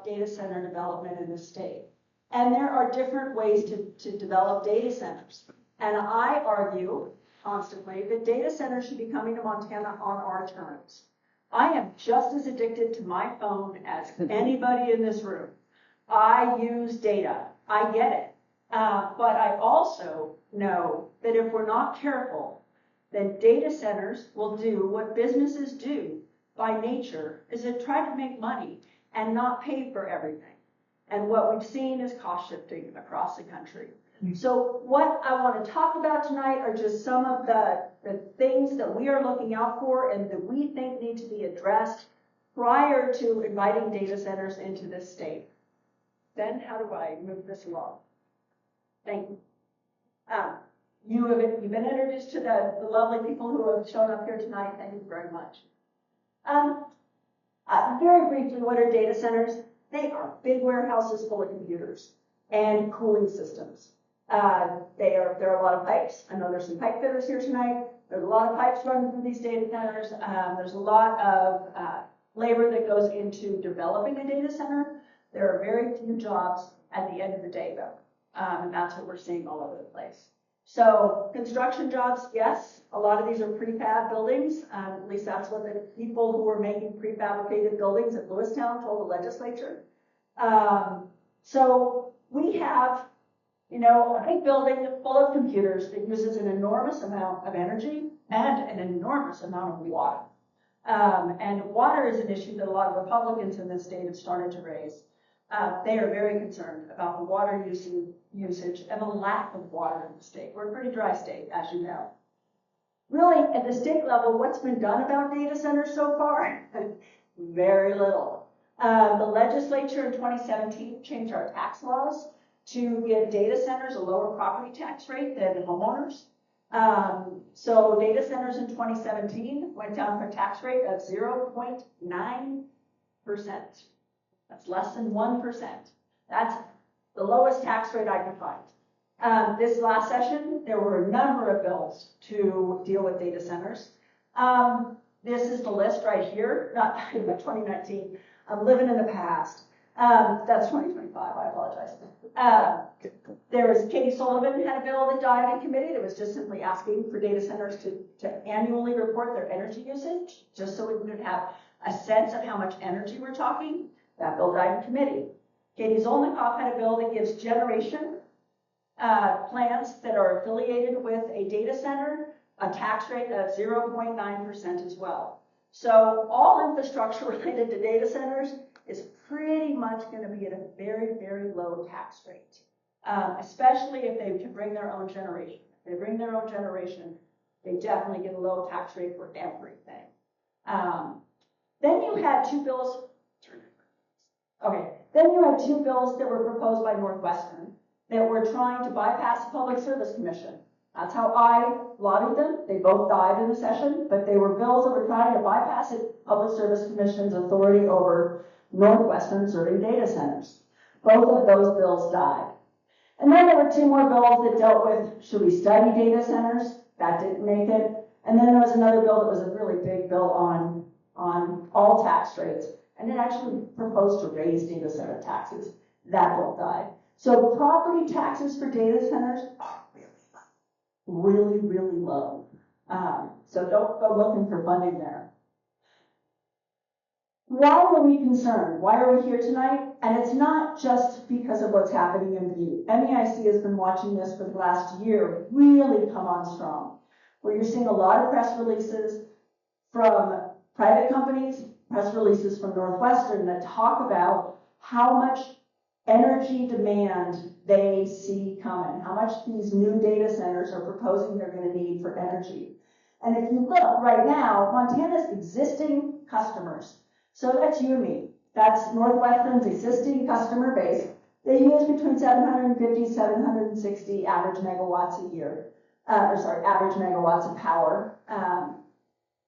about data center development in the state. And there are different ways to develop data centers. And I argue constantly that data centers should be coming to Montana on our terms. I am just as addicted to my phone as anybody in this room. I use data. I get it. But I also know that if we're not careful, then data centers will do what businesses do by nature, is to try to make money and not pay for everything. And what we've seen is cost shifting across the country. So what I want to talk about tonight are just some of the things that we are looking out for and that we think need to be addressed prior to inviting data centers into this state. Then how do I move this along? Thank you. You've been introduced to the lovely people who have shown up here tonight. Thank you very much. Very briefly, what are data centers? They are big warehouses full of computers and cooling systems. There are a lot of pipes. I know there's some pipe fitters here tonight. There's a lot of pipes running through these data centers. There's a lot of labor that goes into developing a data center. There are very few jobs at the end of the day, though. And that's what we're seeing all over the place. So construction jobs, yes, a lot of these are prefab buildings. At least that's what the people who were making prefabricated buildings at Lewistown told the legislature. So we have, a big building full of computers that uses an enormous amount of energy and an enormous amount of water. And water is an issue that a lot of Republicans in this state have started to raise. They are very concerned about the water usage and the lack of water in the state. We're a pretty dry state, as you know. Really, at the state level, what's been done about data centers so far? Very little. The legislature in 2017 changed our tax laws to give data centers a lower property tax rate than homeowners. So data centers in 2017 went down for a tax rate of 0.9%. That's less than 1%. That's the lowest tax rate I could find. This last session, there were a number of bills to deal with data centers. This is the list right here, not 2019. I'm living in the past. That's 2025, I apologize. There was Katie Sullivan had a bill that died in committee that was just simply asking for data centers to annually report their energy usage, just so we could have a sense of how much energy we're talking. That bill died in committee. Katie Zolnikoff had a bill that gives generation plants that are affiliated with a data center a tax rate of 0.9% as well. So all infrastructure related to data centers is pretty much going to be at a very, very low tax rate, especially if they can bring their own generation. If they bring their own generation, they definitely get a low tax rate for everything. Then you had two bills. Then you had two bills that were proposed by NorthWestern that were trying to bypass the Public Service Commission. That's how I lobbied them. They both died in the session, but they were bills that were trying to bypass the Public Service Commission's authority over NorthWestern serving data centers. Both of those bills died. And then there were two more bills that dealt with, should we study data centers? That didn't make it. And then there was another bill that was a really big bill on all tax rates. And it actually proposed to raise data center taxes. That bill died. So property taxes for data centers are really, really low. So don't go looking for funding there. Why are we concerned? Why are we here tonight? And it's not just because of what's happening in Butte. MEIC has been watching this for the last year really come on strong, where you're seeing a lot of press releases from private companies, press releases from NorthWestern that talk about how much energy demand they see coming, how much these new data centers are proposing they're going to need for energy. And if you look right now, Montana's existing customers, so that's you and me, that's NorthWestern's existing customer base, they use between 750, 760 average megawatts a year, average megawatts of power.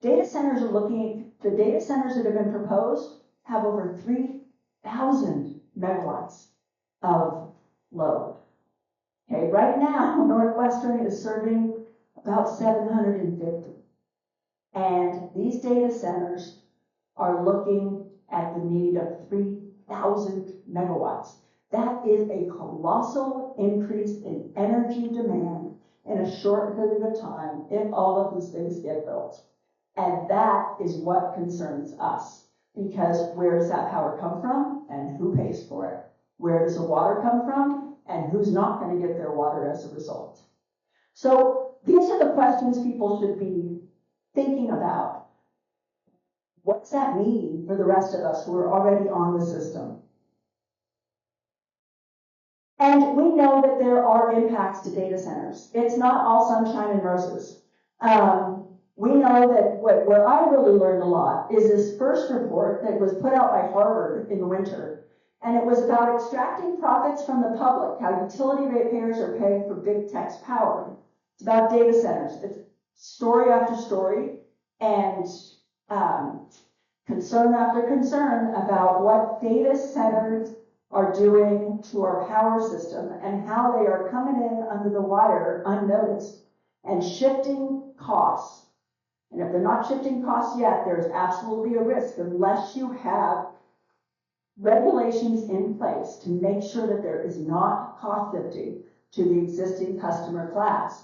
Data centers are the data centers that have been proposed have over 3,000 megawatts of load. Okay, right now, NorthWestern is serving about 750. And these data centers are looking at the need of 3,000 1,000 megawatts. That is a colossal increase in energy demand in a short period of time if all of these things get built. And that is what concerns us, because where does that power come from and who pays for it? Where does the water come from and who's not going to get their water as a result? So these are the questions people should be thinking about. What's that mean for the rest of us who are already on the system? And we know that there are impacts to data centers. It's not all sunshine and roses. We know that where I really learned a lot is this first report that was put out by Harvard in the winter. And it was about extracting profits from the public, how utility ratepayers are paying for big tech's power. It's about data centers. It's story after story and concern after concern about what data centers are doing to our power system and how they are coming in under the wire unnoticed and shifting costs. And if they're not shifting costs yet, there's absolutely a risk unless you have regulations in place to make sure that there is not cost shifting to the existing customer class.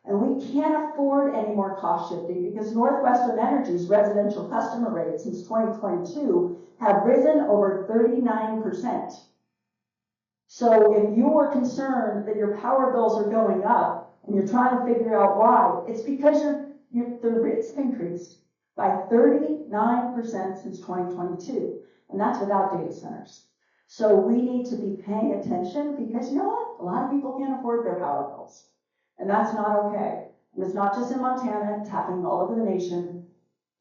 And we can't afford any more cost shifting because NorthWestern Energy's residential customer rates since 2022 have risen over 39%. So if you are concerned that your power bills are going up and you're trying to figure out why, it's because the rates have increased by 39% since 2022. And that's without data centers. So we need to be paying attention because you know what? A lot of people can't afford their power bills. And that's not okay. And it's not just in Montana, it's happening all over the nation.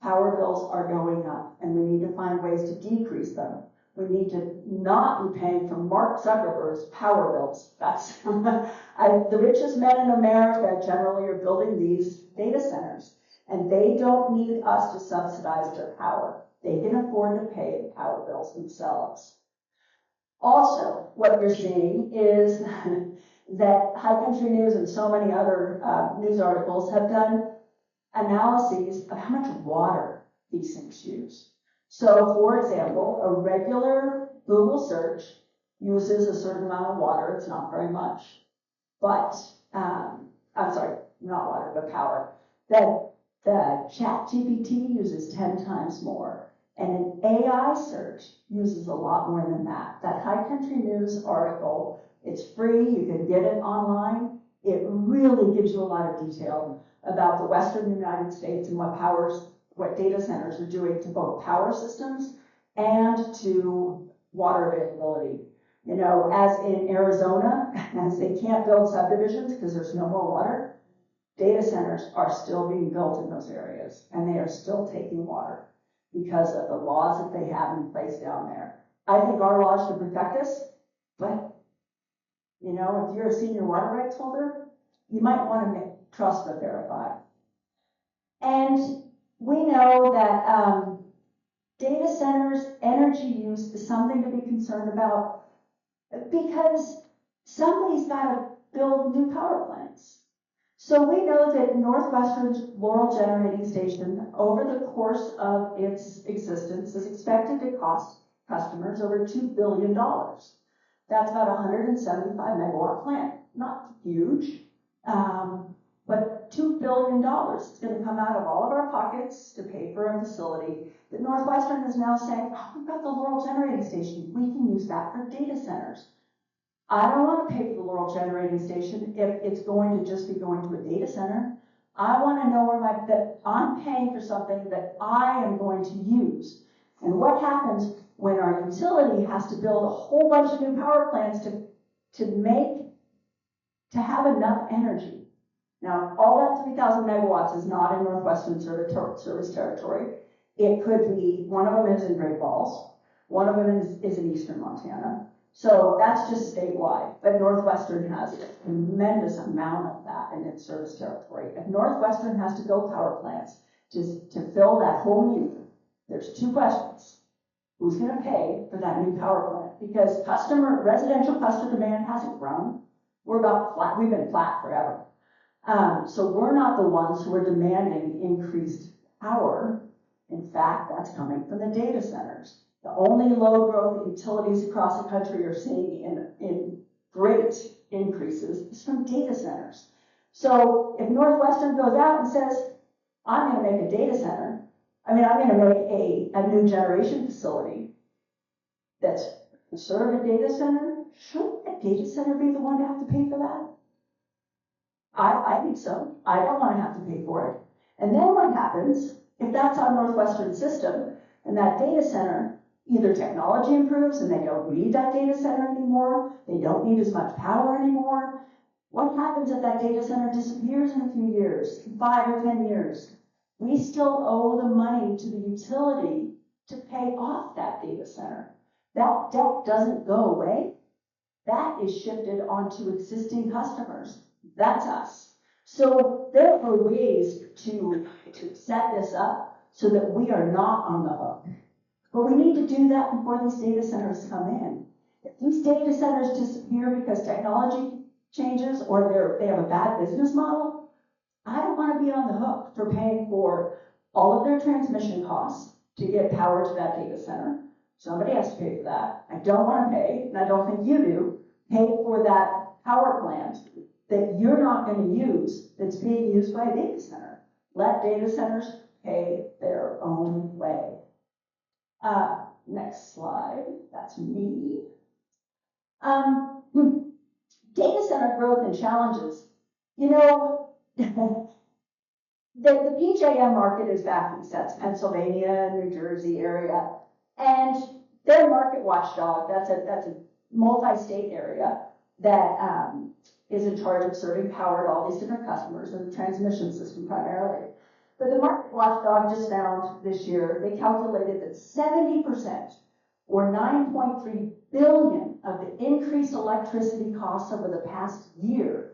Power bills are going up, and we need to find ways to decrease them. We need to not be paying for Mark Zuckerberg's power bills. That's the richest men in America generally are building these data centers, and they don't need us to subsidize their power. They can afford to pay the power bills themselves. Also, what you're seeing is that High Country News and so many other news articles have done analyses of how much water these things use. So, for example, a regular Google search uses a certain amount of water. It's not very much. But, I'm sorry, not water, but power. The ChatGPT uses 10 times more. And an AI search uses a lot more than that. That High Country News article, it's free, you can get it online. It really gives you a lot of detail about the Western United States and what data centers are doing to both power systems and to water availability. You know, as in Arizona, as they can't build subdivisions because there's no more water, data centers are still being built in those areas, and they are still taking water because of the laws that they have in place down there. I think our laws should protect us, but, you know, if you're a senior water rights holder, you might want to trust but verify. And we know that data centers, energy use is something to be concerned about because somebody's got to build new power plants. So we know that NorthWestern's Laurel Generating Station, over the course of its existence, is expected to cost customers over $2 billion. That's about a 175 megawatt plant. Not huge, but $2 billion is going to come out of all of our pockets to pay for a facility that NorthWestern is now saying, oh, we've got the Laurel Generating Station. We can use that for data centers. I don't want to pay for the Laurel Generating Station if it's going to just be going to a data center. I want to know that I'm paying for something that I am going to use. And what happens when our utility has to build a whole bunch of new power plants to have enough energy? Now, all that 3,000 megawatts is not in NorthWestern service territory. It could be, one of them is in Great Falls, one of them is in eastern Montana. So that's just statewide, but NorthWestern has a tremendous amount of that in its service territory. If NorthWestern has to build power plants to fill that whole need, there's two questions. Who's going to pay for that new power plant? Because residential customer demand hasn't grown. We're about flat. We've been flat forever. So we're not the ones who are demanding increased power. In fact, that's coming from the data centers. The only load growth utilities across the country are seeing in great increases is from data centers. So if NorthWestern goes out and says, I'm going to make a data center, I'm going to make a new generation facility that's sort of a data center, shouldn't a data center be the one to have to pay for that? I think so. I don't want to have to pay for it. And then what happens if that's on NorthWestern's system and that data center, either technology improves and they don't need that data center anymore, they don't need as much power anymore. What happens if that data center disappears in a few years, 5 or 10 years? We still owe the money to the utility to pay off that data center. That debt doesn't go away. That is shifted onto existing customers. That's us. So there are ways to set this up so that we are not on the hook. But we need to do that before these data centers come in. If these data centers disappear because technology changes or they have a bad business model, I don't want to be on the hook for paying for all of their transmission costs to get power to that data center. Somebody has to pay for that. I don't want to pay, and I don't think you do, pay for that power plant that you're not going to use that's being used by a data center. Let data centers pay their own way. Next slide. That's me. Data center growth and challenges. You know, the PJM market is back east. That's Pennsylvania, New Jersey area. And their market watchdog, that's a multi-state area that is in charge of serving power to all these different customers and the transmission system primarily. But the market watchdog just found this year, they calculated that 70% or 9.3 billion of the increased electricity costs over the past year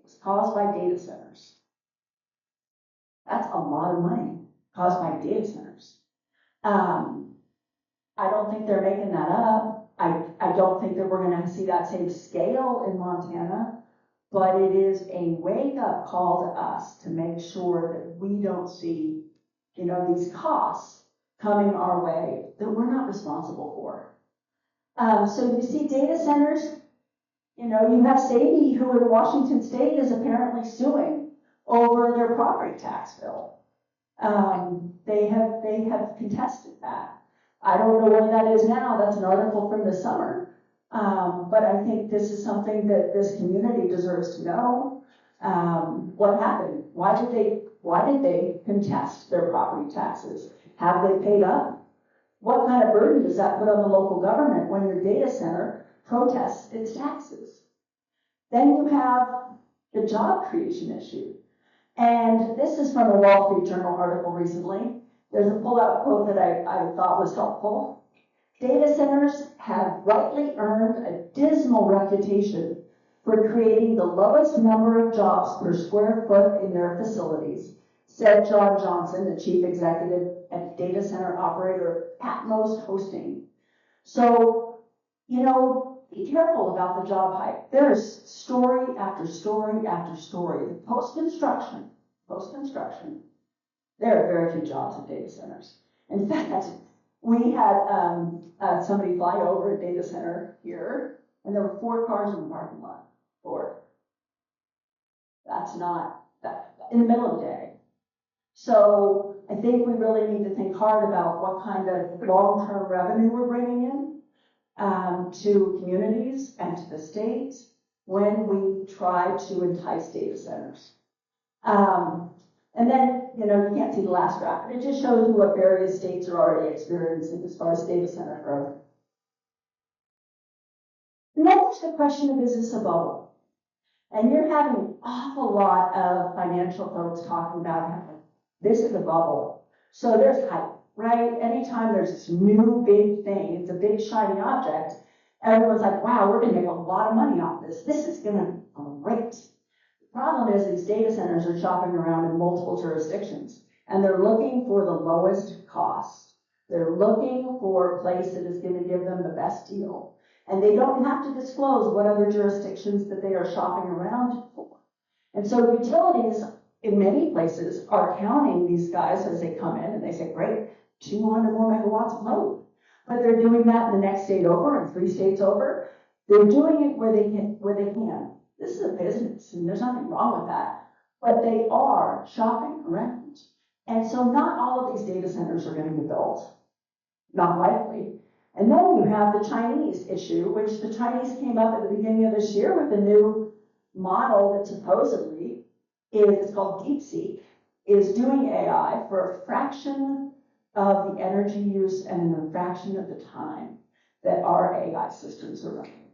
was caused by data centers. That's a lot of money caused by data centers. I don't think they're making that up. I don't think that we're going to see that same scale in Montana, but it is a wake-up call to us to make sure that we don't see, these costs coming our way that we're not responsible for. So you see data centers, you have Sadie, who in Washington State is apparently suing over their property tax bill. They have contested that. I don't know where that is now. That's an article from this summer. But I think this is something that this community deserves to know. What happened? Why did they contest their property taxes? Have they paid up? What kind of burden does that put on the local government when your data center protests its taxes? Then you have the job creation issue. And this is from a Wall Street Journal article recently. There's a pull-out quote that I thought was helpful. Data centers have rightly earned a dismal reputation for creating the lowest number of jobs per square foot in their facilities, said John Johnson, the chief executive at data center operator Atmos Hosting. So, be careful about the job hype. There's story after story after story. Post-construction, there are very few jobs in data centers. In fact, we had somebody fly over a data center here, and there were 4 cars in the parking lot. 4. That's not that in the middle of the day. So I think we really need to think hard about what kind of long-term revenue we're bringing in to communities and to the state when we try to entice data centers. And then, you can't see the last graph, but it just shows you what various states are already experiencing as far as data center growth. And then there's the question of, is this a bubble? And you're having an awful lot of financial folks talking about how this is a bubble. So there's hype, right? Anytime there's this new big thing, it's a big shiny object, everyone's like, wow, we're going to make a lot of money off this. This is going to be great. The problem is these data centers are shopping around in multiple jurisdictions, and they're looking for the lowest cost. They're looking for a place that is going to give them the best deal. And they don't have to disclose what other jurisdictions that they are shopping around for. And so utilities in many places are counting these guys as they come in, and they say, great, 200 more megawatts of load. but they're doing that in the next state over and 3 states over. They're doing it where they can. This is a business, and there's nothing wrong with that. But they are shopping around. And so not all of these data centers are going to be built. Not likely. And then you have the Chinese issue, which the Chinese came up at the beginning of this year with a new model that supposedly it's called DeepSeek, is doing AI for a fraction of the energy use and in a fraction of the time that our AI systems are running.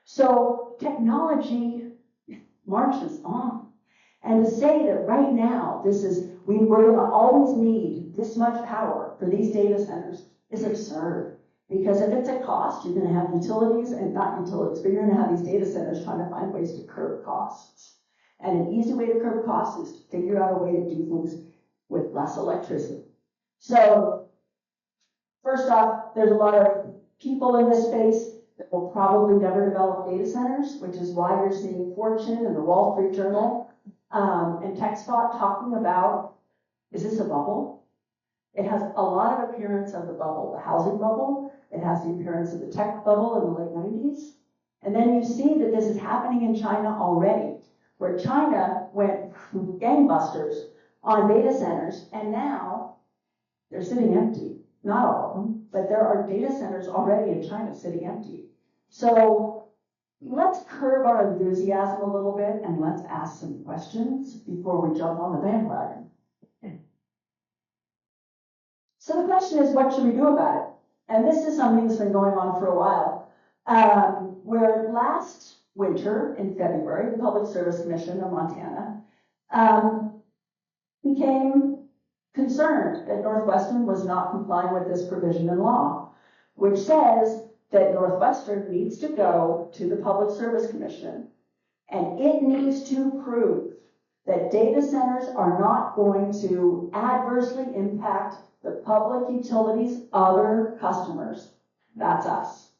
So technology marches on. And to say that right now, we're going to always need this much power for these data centers is absurd. Because if it's a cost, you're going to have utilities, and not utilities, but you're going to have these data centers trying to find ways to curb costs. And an easy way to curb costs is to figure out a way to do things with less electricity. So, first off, there's a lot of people in this space that will probably never develop data centers, which is why you're seeing Fortune and the Wall Street Journal and TechSpot talking about, is this a bubble? It has a lot of appearance of the bubble, the housing bubble. It has the appearance of the tech bubble in the late 90s. And then you see that this is happening in China already, where China went gangbusters on data centers, and now they're sitting empty. Not all of them, but there are data centers already in China sitting empty. So let's curb our enthusiasm a little bit, and let's ask some questions before we jump on the bandwagon. So the question is, what should we do about it? And this is something that's been going on for a while. Where last winter, in February, the Public Service Commission of Montana became concerned that NorthWestern was not complying with this provision in law, which says that NorthWestern needs to go to the Public Service Commission, and it needs to prove that data centers are not going to adversely impact the public utilities' other customers, that's us,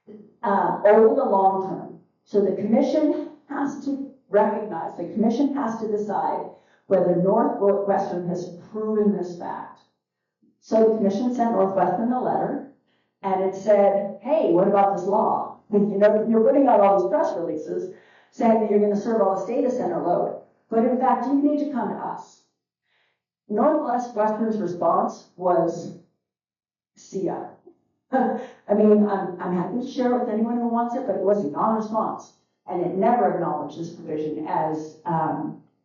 over the long term. So the commission has to recognize, the commission has to decide whether NorthWestern has proven this fact. So the commission sent NorthWestern a letter, and it said, hey, what about this law? You know, you're putting out all these press releases saying that you're going to serve all this data center load, but in fact, you need to come to us. NorthWestern's response was, see ya. I mean, I'm happy to share it with anyone who wants it, but it was a non-response. And it never acknowledged this provision as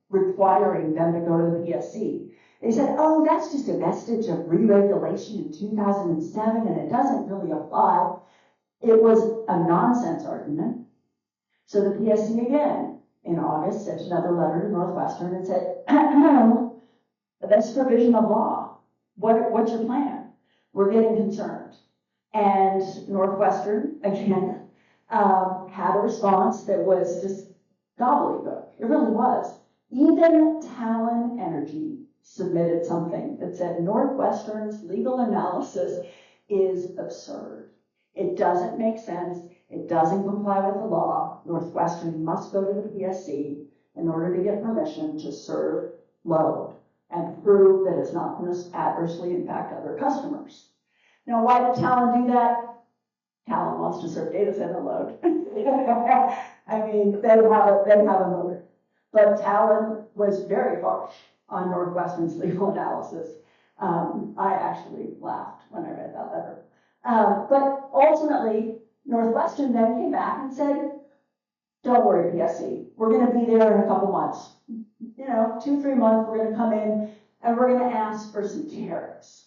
requiring them to go to the PSC. They said, oh, that's just a vestige of re-regulation in 2007, and it doesn't really apply. It was a nonsense argument. So the PSC again, in August, sent another letter to NorthWestern and said, that's provision of law. What's your plan? We're getting concerned. And NorthWestern, again, had a response that was just gobbledygook. It really was. Even Talon Energy submitted something that said NorthWestern's legal analysis is absurd. It doesn't make sense. It doesn't comply with the law. NorthWestern must go to the PSC in order to get permission to serve load and prove that it's not going to adversely impact other customers. Now, why did Talon do that? Talon wants to serve data center load. I mean, they have a motive. But Talon was very harsh on NorthWestern's legal analysis. I actually laughed when I read that letter. But ultimately, NorthWestern then came back and said, don't worry, PSC, we're going to be there in a couple months. 2-3 months, we're going to come in and we're going to ask for some tariffs.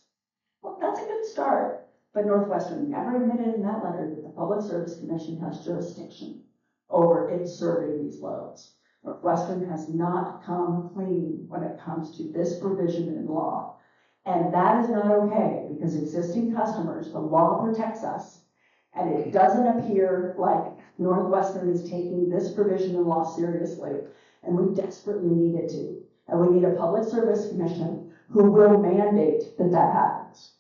Well, that's a good start. But NorthWestern never admitted in that letter that the Public Service Commission has jurisdiction over its serving these loads. NorthWestern has not come clean when it comes to this provision in law. And that is not okay, because existing customers, the law protects us, and it doesn't appear like NorthWestern is taking this provision in law seriously, and we desperately need it to. And we need a Public Service Commission who will mandate that that happens.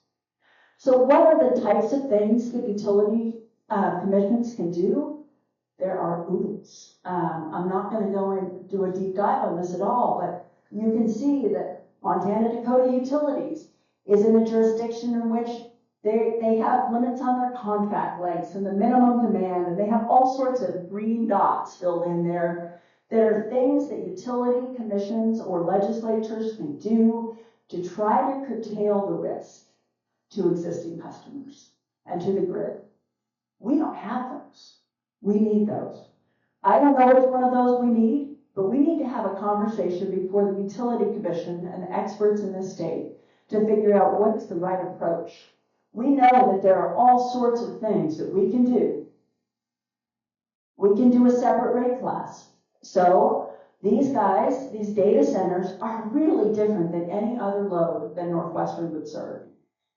So what are the types of things that utility commissions can do? There are oodles. I'm not going to go and do a deep dive on this at all, but you can see that Montana Dakota Utilities is in a jurisdiction in which They have limits on their contract lengths and the minimum demand, and they have all sorts of green dots filled in there. There are things that utility commissions or legislatures can do to try to curtail the risk to existing customers and to the grid. We don't have those. We need those. I don't know which one of those we need, but we need to have a conversation before the Utility Commission and the experts in this state to figure out what is the right approach. We know that there are all sorts of things that we can do. We can do a separate rate class. So these guys, these data centers, are really different than any other load that NorthWestern would serve.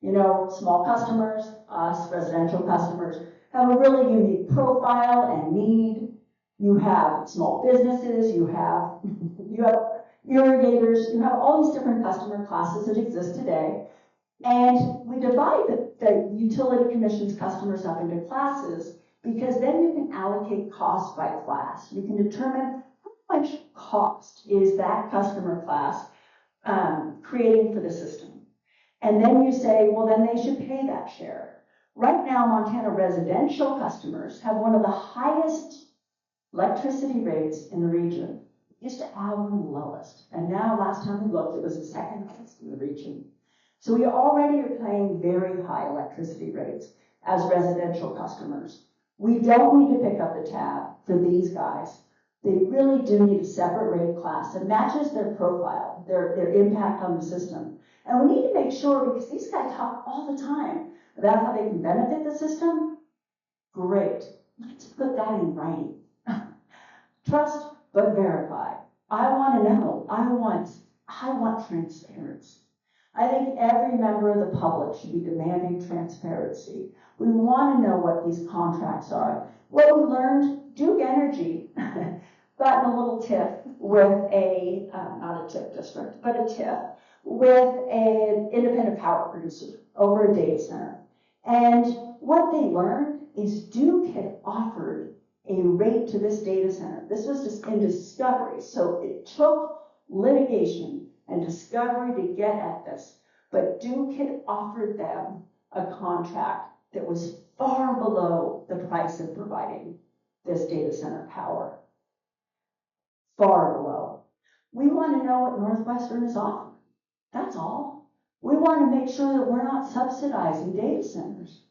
You know, small customers, us, residential customers, have a really unique profile and need. You have small businesses, you have irrigators, you have all these different customer classes that exist today. And we divide the utility commission's customers up into classes because then you can allocate cost by class. You can determine how much cost is that customer class creating for the system. And then you say, well, then they should pay that share. Right now, Montana residential customers have one of the highest electricity rates in the region. It used to have one of the lowest. And now, last time we looked, it was the second highest in the region. So we already are paying very high electricity rates as residential customers. We don't need to pick up the tab for these guys. They really do need a separate rate class that matches their profile, their impact on the system. And we need to make sure, because these guys talk all the time about how they can benefit the system. Great. Let's put that in writing. Trust but verify. I want to know. I want transparency. I think every member of the public should be demanding transparency. We want to know what these contracts are. What we learned, Duke Energy got in a little tiff with not a TIF district, but a tiff with an independent power producer over a data center. And what they learned is Duke had offered a rate to this data center. This was just in discovery, so it took litigation and discovery to get at this. But Duke had offered them a contract that was far below the price of providing this data center power. Far below. We want to know what NorthWestern is offering. That's all. We want to make sure that we're not subsidizing data centers.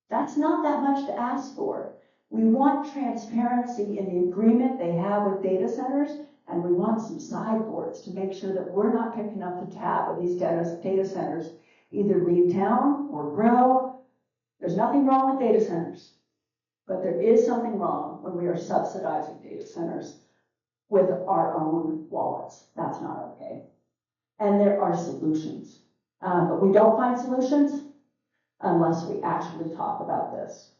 That's not that much to ask for. We want transparency in the agreement they have with data centers, and we want some sideboards to make sure that we're not picking up the tab of these data centers either leave town or grow. There's nothing wrong with data centers, but there is something wrong when we are subsidizing data centers with our own wallets. That's not okay. And there are solutions, but we don't find solutions unless we actually talk about this.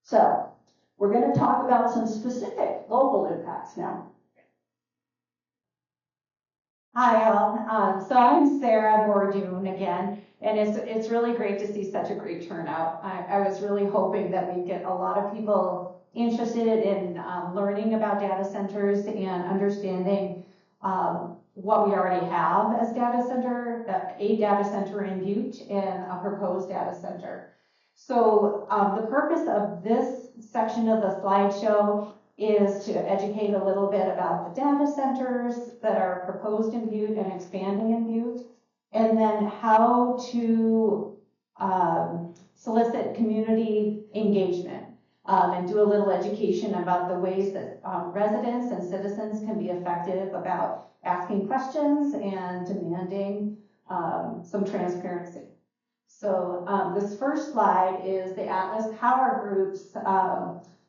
So we're going to talk about some specific local impacts now. Hi, all. So I'm Sarah Borduin again, and it's really great to see such a great turnout. I was really hoping that we'd get a lot of people interested in learning about data centers and understanding what we already have as data center, a data center in Butte and a proposed data center. So the purpose of this section of the slideshow is to educate a little bit about the data centers that are proposed in Butte and expanding in Butte, and then how to solicit community engagement and do a little education about the ways that residents and citizens can be effective about asking questions and demanding some transparency. So this first slide is the Atlas Power Group's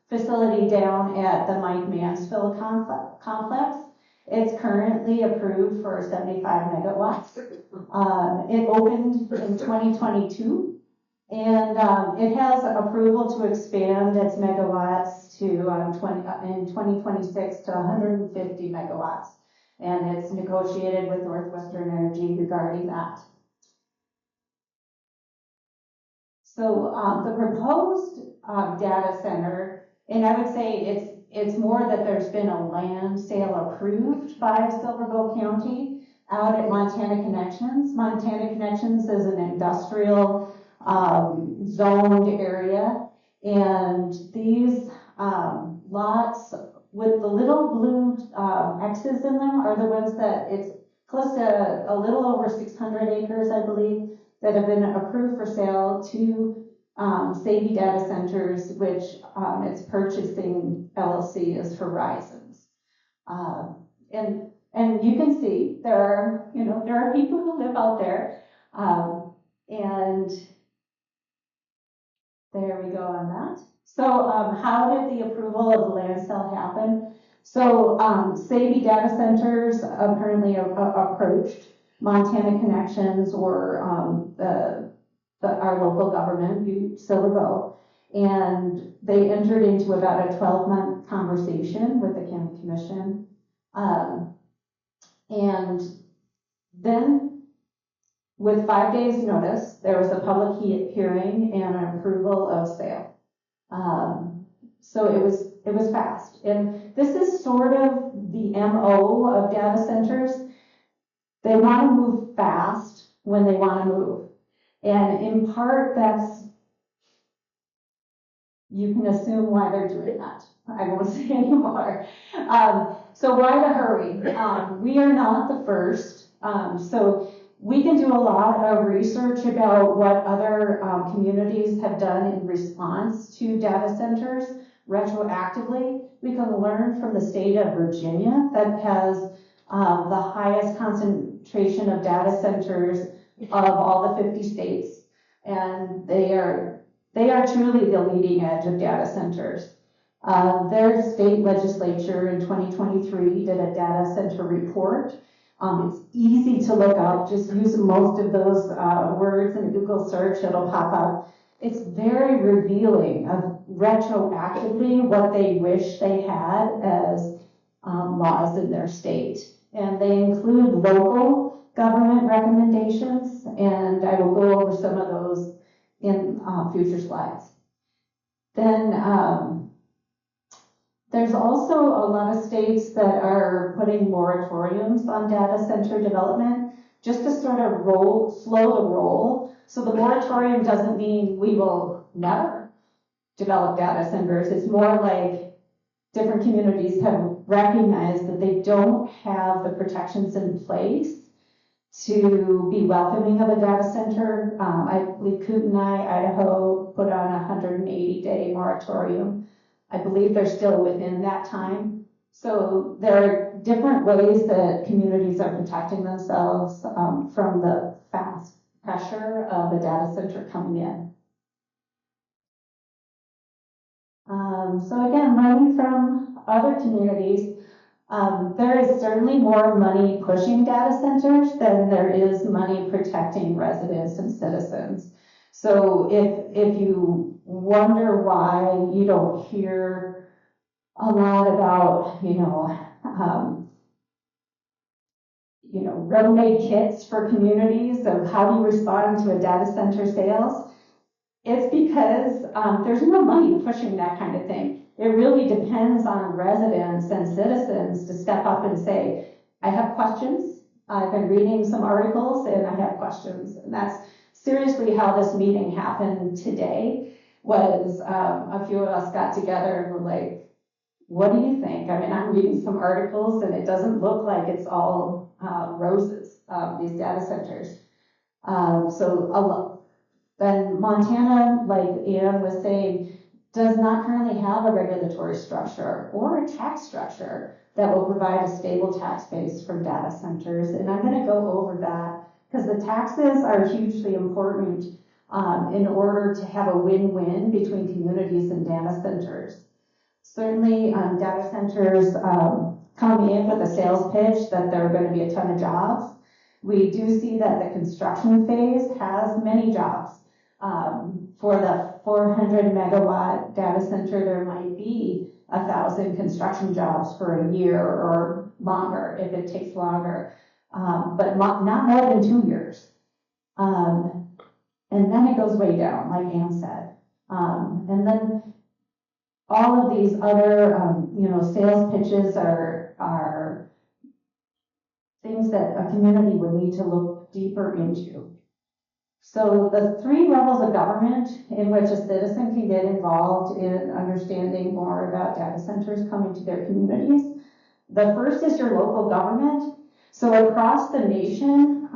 facility down at the Mike Mansfield complex. It's currently approved for 75 megawatts. It opened in 2022, and it has approval to expand its megawatts to in 2026 to 150 megawatts. And it's negotiated with NorthWestern Energy regarding that. So the proposed data center, and I would say it's more that there's been a land sale approved by Silverville County out at Montana Connections. Montana Connections is an industrial zoned area. And these lots with the little blue X's in them are the ones that it's close to a little over 600 acres, I believe, that have been approved for sale to Savvy Data Centers, which its purchasing LLC is Horizons. And you can see there are people who live out there, and there we go on that. So how did the approval of the land sale happen? So Savvy Data Centers apparently approached Montana Connections or our local government, Butte, Silverbow, and they entered into about a 12-month conversation with the county commission. And then with 5 days notice, there was a public hearing and an approval of sale. So it was fast. And this is sort of the MO of data centers. They want to move fast when they want to move. And in part, you can assume why they're doing that. I won't say anymore. So why the hurry? We are not the first. So we can do a lot of research about what other communities have done in response to data centers retroactively. We can learn from the state of Virginia that has the highest concentration of data centers of all the 50 states. And they are truly the leading edge of data centers. Their state legislature in 2023 did a data center report. It's easy to look up, just use most of those words in a Google search, it'll pop up. It's very revealing of retroactively what they wish they had as laws in their state. And they include local government recommendations, and I will go over some of those in future slides. Then there's also a lot of states that are putting moratoriums on data center development just to sort of slow the roll. So the moratorium doesn't mean we will never develop data centers. It's more like different communities have recognized that they don't have the protections in place to be welcoming of a data center. I believe Kootenai, Idaho put on a 180-day moratorium. I believe they're still within that time. So there are different ways that communities are protecting themselves from the fast pressure of a data center coming in. So again, learning from other communities, there is certainly more money pushing data centers than there is money protecting residents and citizens. So if you wonder why you don't hear a lot about, ready-made kits for communities of how do you respond to a data center sales, it's because there's no money pushing that kind of thing. It really depends on residents and citizens to step up and say, I have questions. I've been reading some articles and I have questions. And that's seriously how this meeting happened today. Was a few of us got together and were like, what do you think? I mean, I'm reading some articles and it doesn't look like it's all roses, these data centers. Then Montana, like Ann was saying, does not currently have a regulatory structure or a tax structure that will provide a stable tax base for data centers. And I'm going to go over that because the taxes are hugely important in order to have a win-win between communities and data centers. Certainly, data centers come in with a sales pitch that there are going to be a ton of jobs. We do see that the construction phase has many jobs. For the 400 megawatt data center, there might be 1,000 construction jobs for a year or longer if it takes longer, but not more than 2 years. And then it goes way down, like Ann said. And then all of these other, sales pitches are things that a community would need to look deeper into. So the 3 levels of government in which a citizen can get involved in understanding more about data centers coming to their communities. The first is your local government. So across the nation,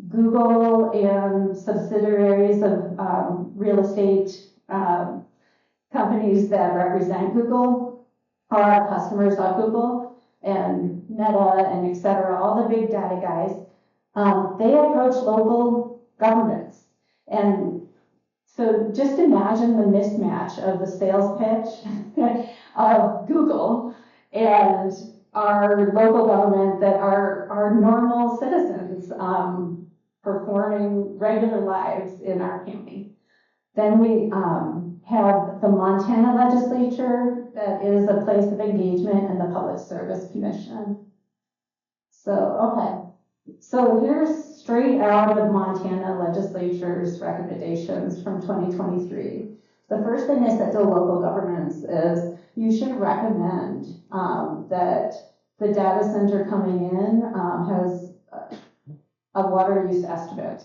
Google and subsidiaries of real estate companies that represent Google are customers of Google, and Meta and et cetera, all the big data guys. They approach local governments. And so just imagine the mismatch of the sales pitch of Google and our local government that are normal citizens performing regular lives in our county. Then we have the Montana legislature that is a place of engagement, and the Public Service Commission. So, okay. So here's straight out of Montana legislature's recommendations from 2023. The first thing they said to local governments is you should recommend that the data center coming in has a water use estimate.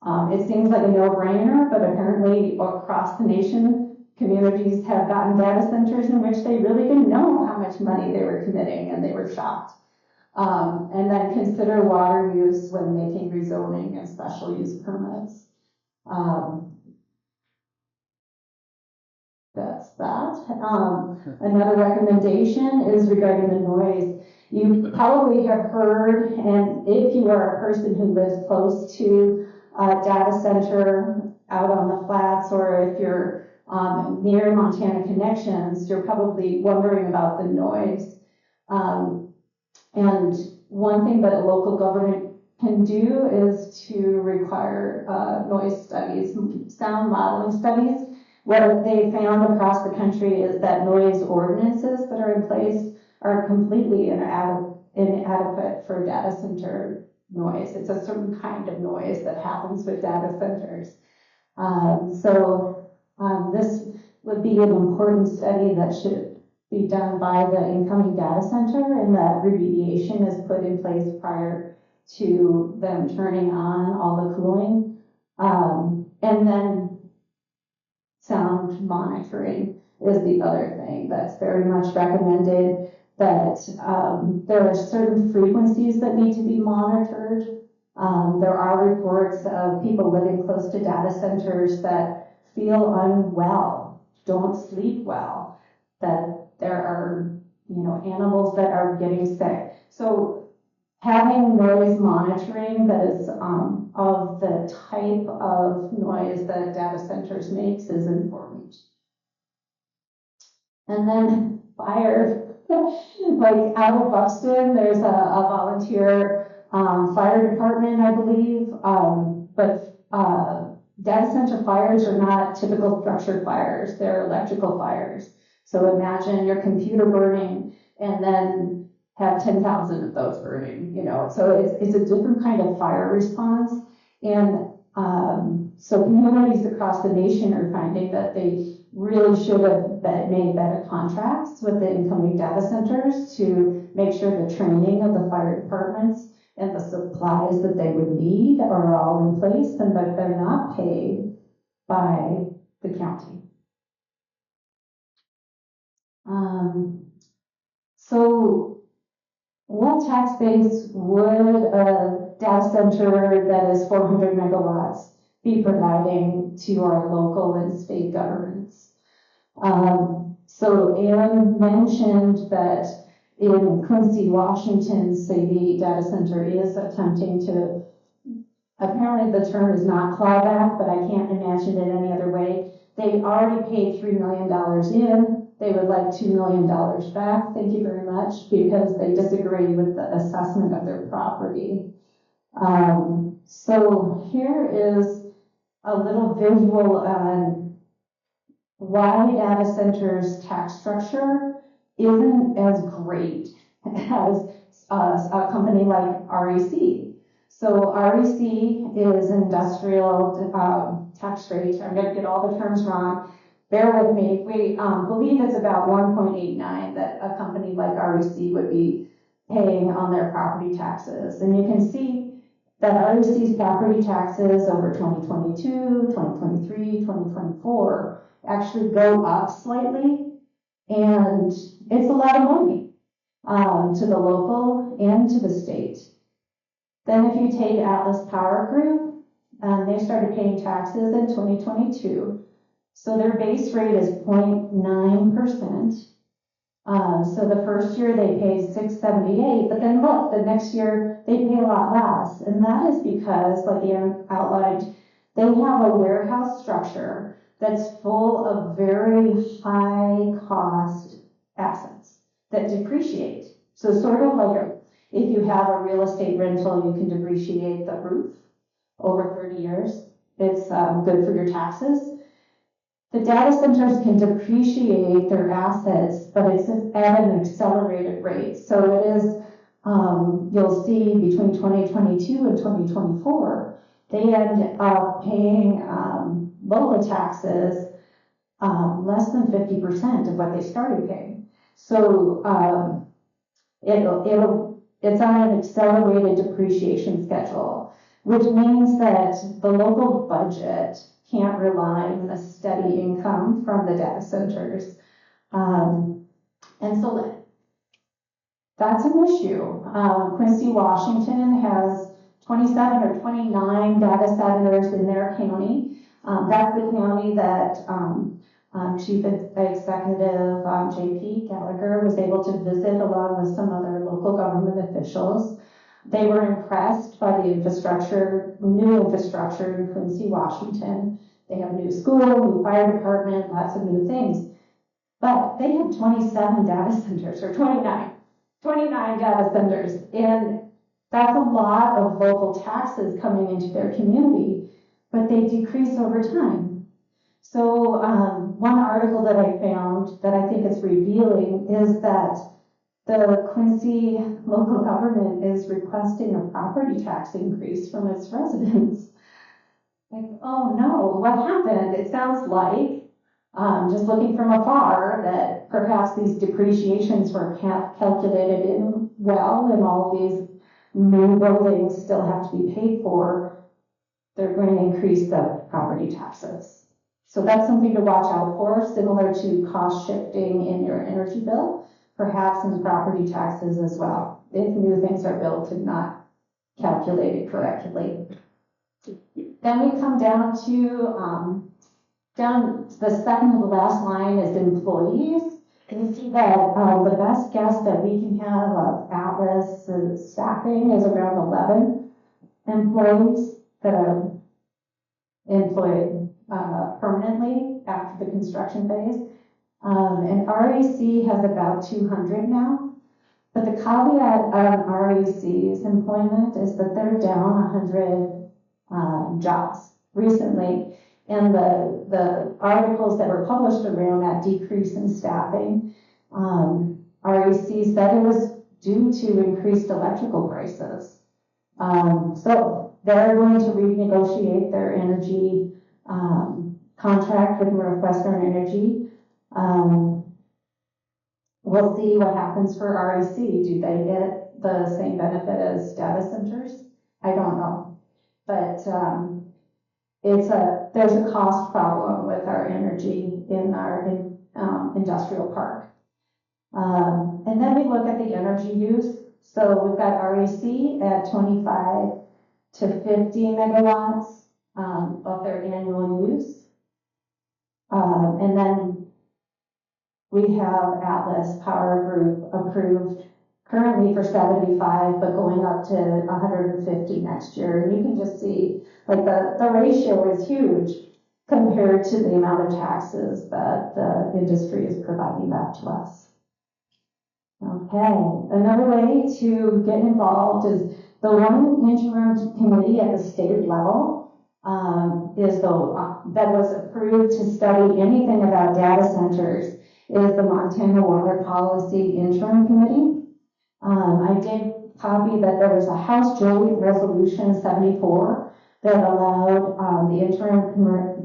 It seems like a no-brainer, but apparently across the nation, communities have gotten data centers in which they really didn't know how much money they were committing, and they were shocked. And then consider water use when making rezoning and special use permits. That's that. Another recommendation is regarding the noise. You probably have heard, and if you are a person who lives close to a data center out on the flats, or if you're near Montana connections, you're probably wondering about the noise. And one thing that a local government can do is to require noise studies, sound modeling studies. What they found across the country is that noise ordinances that are in place are completely inadequate for data center noise. It's a certain kind of noise that happens with data centers. This would be an important study that should be done by the incoming data center, and that remediation is put in place prior to them turning on all the cooling. And then sound monitoring is the other thing that's very much recommended, that there are certain frequencies that need to be monitored. There are reports of people living close to data centers that feel unwell, don't sleep well, that there are, animals that are getting sick. So having noise monitoring that is of the type of noise that data centers makes is important. And then fire, like out of Buxton, there's a volunteer fire department, I believe, but data center fires are not typical structure fires, they're electrical fires. So imagine your computer burning and then have 10,000 of those burning, so it's a different kind of fire response. And so communities across the nation are finding that they really should have made better contracts with the incoming data centers to make sure the training of the fire departments and the supplies that they would need are all in place, and that they're not paid by the county. So what tax base would a data center that is 400 megawatts be providing to our local and state governments? So Anne mentioned that in Quincy, Washington, City Data Center is attempting to, apparently the term is not clawback, but I can't imagine it any other way. They already paid $3 million in. They would like $2 million back, thank you very much, because they disagree with the assessment of their property. So here is a little visual on why data centers' tax structure isn't as great as a company like REC. So REC is industrial tax rate. I'm going to get all the terms wrong. Bear with me. We believe it's about 1.89 that a company like REC would be paying on their property taxes. And you can see that REC's property taxes over 2022, 2023, 2024 actually go up slightly, and it's a lot of money to the local and to the state. Then if you take Atlas Power Group, they started paying taxes in 2022. So their base rate is 0.9%. So the first year they paid $678, but then look, the next year they pay a lot less. And that is because, like Erik outlined, they have a warehouse structure that's full of very high cost assets that depreciate. So sort of like if you have a real estate rental, you can depreciate the roof over 30 years. It's good for your taxes. The data centers can depreciate their assets, but it's at an accelerated rate. So it is, you'll see between 2022 and 2024, they end up paying local taxes less than 50% of what they started paying. So it's on an accelerated depreciation schedule, which means that the local budget can't rely on a steady income from the data centers. And so that's an issue. Quincy, Washington has 27 or 29 data centers in their county. That's the county that Chief Executive J.P. Gallagher was able to visit along with some other local government officials. They were impressed by the new infrastructure in Quincy, Washington. They have a new school, new fire department, lots of new things. But they have 27 data centers, or 29 data centers. And that's a lot of local taxes coming into their community, but they decrease over time. So one article that I found that I think is revealing is that the Quincy local government is requesting a property tax increase from its residents. Like, oh no, what happened? It sounds like, just looking from afar, that perhaps these depreciations were calculated in well, and all these new buildings still have to be paid for. They're going to increase the property taxes. So that's something to watch out for, similar to cost shifting in your energy bill, perhaps in property taxes as well, if new things are built and not calculated correctly. Then we come down to the second to the last line is employees. You see that the best guess that we can have of Atlas staffing is around 11 employees that are employed permanently after the construction phase. And REC has about 200 now. But the caveat on REC's employment is that they're down 100 jobs recently. And the articles that were published around that decrease in staffing, REC said it was due to increased electrical prices. So they're going to renegotiate their energy contract with NorthWestern Energy. We'll see what happens for REC. Do they get the same benefit as data centers? I don't know. But there's a cost problem with our energy in our industrial park. And then we look at the energy use. So we've got REC at 25 to 50 megawatts of their annual use. And then we have Atlas Power Group approved currently for 75, but going up to 150 next year. And you can just see, like, the ratio is huge compared to the amount of taxes that the industry is providing back to us. Okay, another way to get involved is the one interim committee at the state level that was approved to study anything about data centers is the Montana Water Policy Interim Committee. I did copy that there was a House Joint Resolution 74 that allowed the interim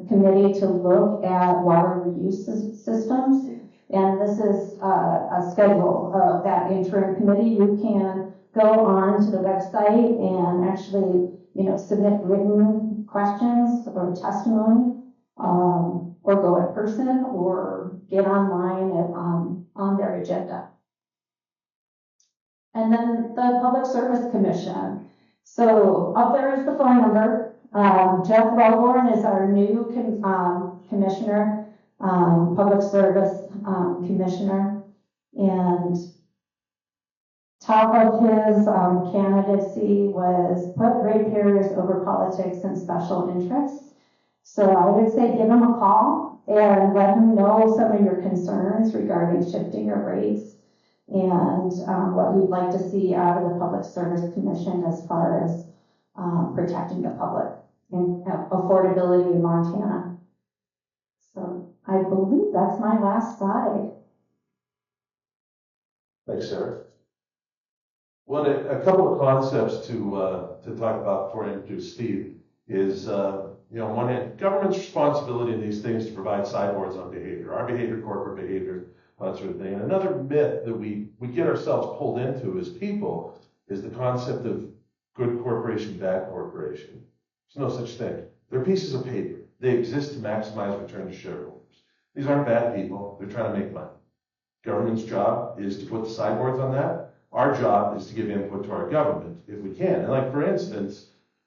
committee to look at water reuse systems. And this is a schedule of that interim committee. You can go on to the website and actually submit written questions or testimony, or go in person, or get online on their agenda. And then the Public Service Commission. So up there is the phone number. Jeff Wellborn is our new commissioner, Public Service Commissioner, and top of his candidacy was put ratepayers over politics and special interests. So I would say give him a call and let him know some of your concerns regarding shifting your rates and what you'd like to see out of the Public Service Commission as far as protecting the public and affordability in Montana. So I believe that's my last slide. Thanks, Sarah. Well, a couple of concepts to talk about before I introduce Steve is, on one hand, government's responsibility in these things to provide sideboards on behavior, our behavior, corporate behavior, that sort of thing. And another myth that we get ourselves pulled into as people is the concept of good corporation, bad corporation. There's no such thing. They're pieces of paper. They exist to maximize return to shareholders. These aren't bad people. They're trying to make money. Government's job is to put the sideboards on that. Our job is to give input to our government if we can. And like, for instance,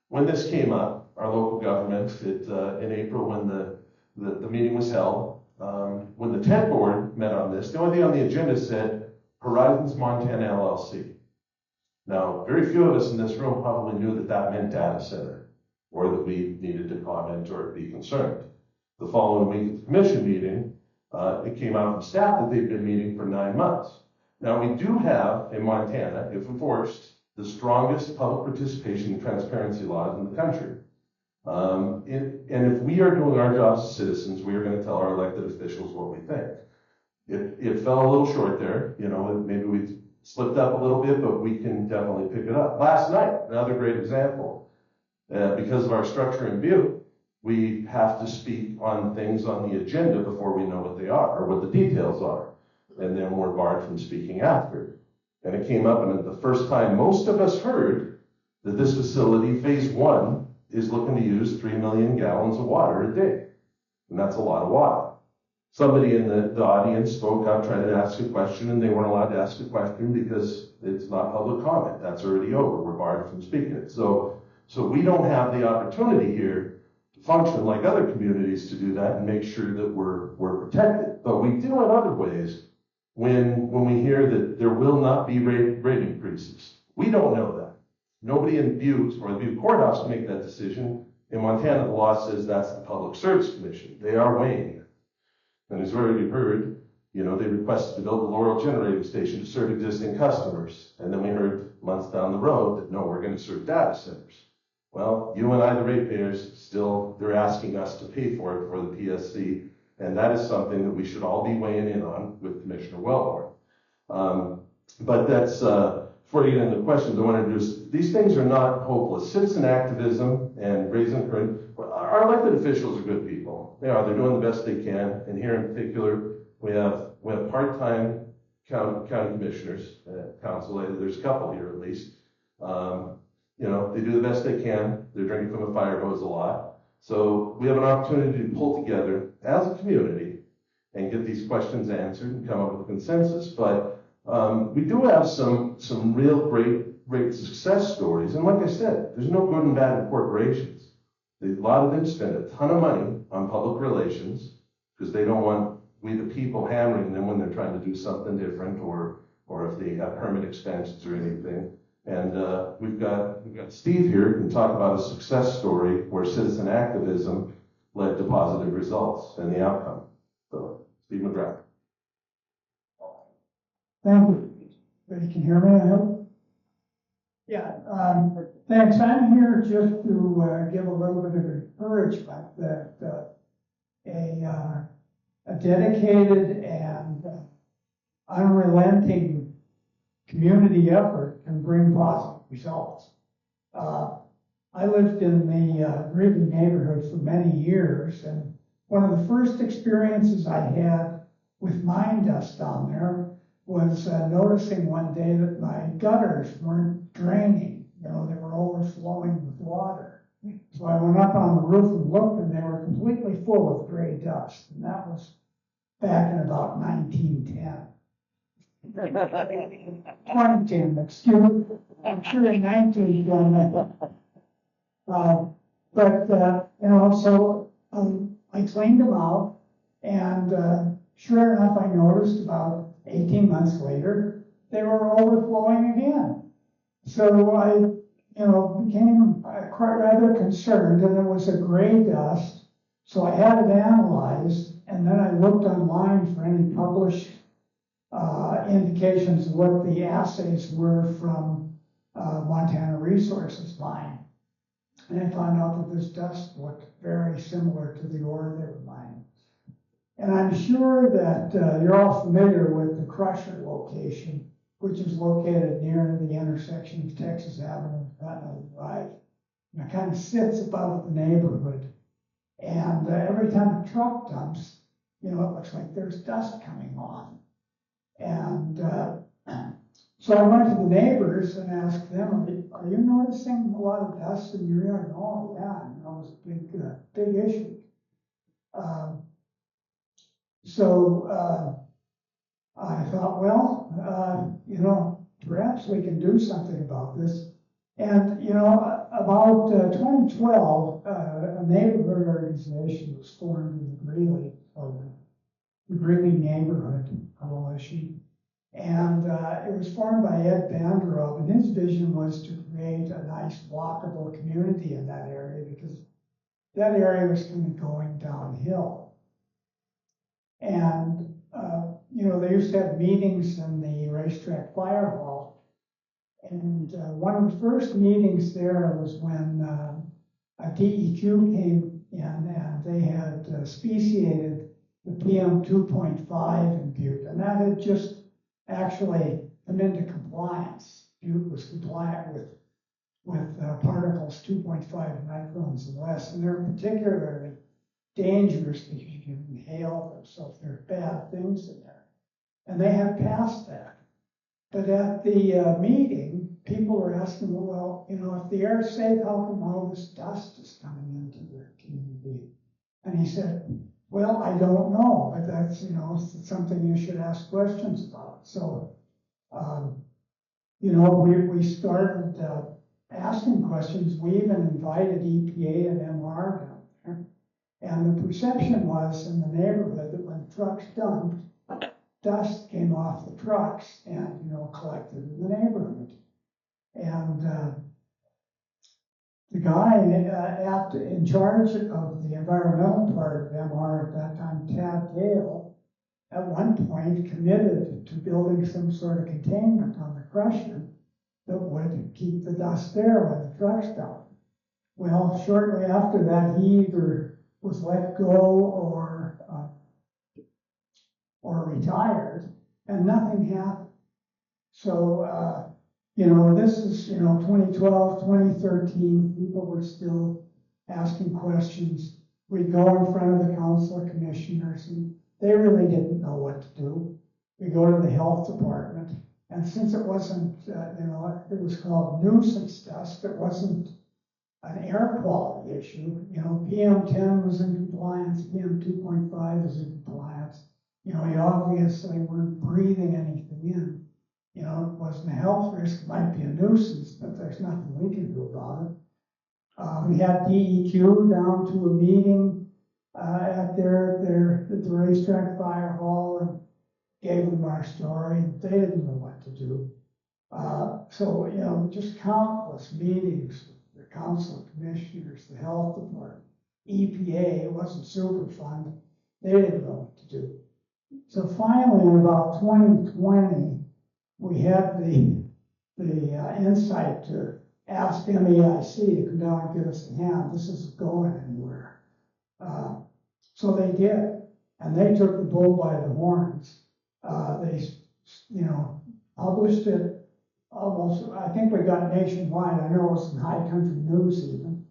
when this came up, our local government, in April when the meeting was held, when the TED board met on this, the only thing on the agenda said Horizons Montana LLC. Now, very few of us in this room probably knew that that meant data center, or that we needed to comment or be concerned. The following week at the commission meeting, it came out from staff that they've been meeting for 9 months. Now, we do have in Montana, if enforced, the strongest public participation and transparency laws in the country. And if we are doing our jobs as citizens, we are going to tell our elected officials what we think. It fell a little short there, maybe we slipped up a little bit, but we can definitely pick it up. Last night, another great example, because of our structure in Butte, we have to speak on things on the agenda before we know what they are or what the details are. And then we're barred from speaking after. And it came up, and the first time most of us heard that this facility, phase 1, is looking to use 3 million gallons of water a day. And that's a lot of water. Somebody in the audience spoke up, tried to ask a question, and they weren't allowed to ask a question because it's not public comment. That's already over. We're barred from speaking it. So we don't have the opportunity here to function like other communities to do that and make sure that we're protected. But we do in other ways when we hear that there will not be rate increases. We don't know that. Nobody in Butte or the Butte Courthouse can make that decision. In Montana, the law says that's the Public Service Commission. They are weighing it. And as we already heard, they requested to build a Laurel generating station to serve existing customers. And then we heard months down the road that, no, we're going to serve data centers. Well, you and I, the ratepayers, still, they're asking us to pay for it for the PSC. And that is something that we should all be weighing in on with Commissioner Wellborn. But that's, before you get into questions, I want to introduce, these things are not hopeless. Citizen activism and raising current, our elected officials are good people. They are, they're doing the best they can. And here in particular, we have part-time county commissioners, council, there's a couple here at least. They do the best they can. They're drinking from a fire hose a lot. So we have an opportunity to pull together as a community and get these questions answered and come up with a consensus. But we do have some real great success stories. And like I said, there's no good and bad in corporations. A lot of them spend a ton of money on public relations because they don't want we the people hammering them when they're trying to do something different or if they have permit expansions or anything. And we've got Steve here who can talk about a success story where citizen activism led to positive results and the outcome. So, Steve McGrath. Thank you. You can hear me, I hope? Yeah, thanks. I'm here just to give a little bit of encouragement that a dedicated and unrelenting community effort can bring positive results. I lived in the Greeley neighborhood for many years, and one of the first experiences I had with mine dust down there was noticing one day that my gutters weren't draining. They were overflowing with water. So I went up on the roof and looked, and they were completely full of gray dust. And that was back in about 1910. 2010, excuse me. I'm sure in 1910. So I cleaned them out, and sure enough, I noticed about 18 months later, they were overflowing again. So I became quite rather concerned, and it was a gray dust. So I had it analyzed, and then I looked online for any published indications of what the assays were from Montana Resources Mine. And I found out that this dust looked very similar to the ore they were mining. And I'm sure that you're all familiar with the crusher location, which is located near the intersection of Texas Avenue and Continental Drive. And it kind of sits above the neighborhood. And every time a truck dumps, it looks like there's dust coming off. And so I went to the neighbors and asked them, are you noticing a lot of dust in your yard? Oh, yeah, it was a big issue. I thought, well, perhaps we can do something about this. And, about 2012, a neighborhood organization was formed in the Greeley, the Greeley Neighborhood Coalition. And it was formed by Ed Vanderhoff, and his vision was to create a nice walkable community in that area because that area was kind of going downhill. And, they used to have meetings in the racetrack fire hall. And one of the first meetings there was when a DEQ came in and they had speciated the PM 2.5 in Butte. And that had just actually come into compliance. Butte was compliant with particles 2.5 microns and less. And they're particularly dangerous because you can inhale them, so if there are bad things in there. And they have passed that. But at the meeting, people were asking, well, if the air is safe, how come all this dust is coming into the community? And he said, well, I don't know, but that's, something you should ask questions about. So, we started asking questions. We even invited EPA and MR down there. And the perception was in the neighborhood that when trucks dumped, dust came off the trucks and, collected in the neighborhood. And the guy in charge of the environmental part of MR at that time, Tad Dale, at one point committed to building some sort of containment on the crusher that would keep the dust there when the trucks dumped. Well, shortly after that, he either was let go or retired, and nothing happened. So, this is, 2012, 2013, people were still asking questions. We'd go in front of the council of commissioners, and they really didn't know what to do. We go to the health department, and since it wasn't, it was called nuisance dust, it wasn't an air quality issue. PM10 was in compliance, PM 2.5 was in compliance. You obviously weren't breathing anything in. It wasn't a health risk, it might be a nuisance, but there's nothing we can do about it. We had DEQ down to a meeting at the racetrack fire hall and gave them our story. They didn't know what to do. Just countless meetings with the council of commissioners, the health department, EPA. It wasn't super fun. They didn't know what to do. So finally, in about 2020, we had the insight to ask MEIC to come down and give us a hand. This isn't going anywhere. So they did, and they took the bull by the horns. They, published it almost. I think we got nationwide. I know it was in High Country News even,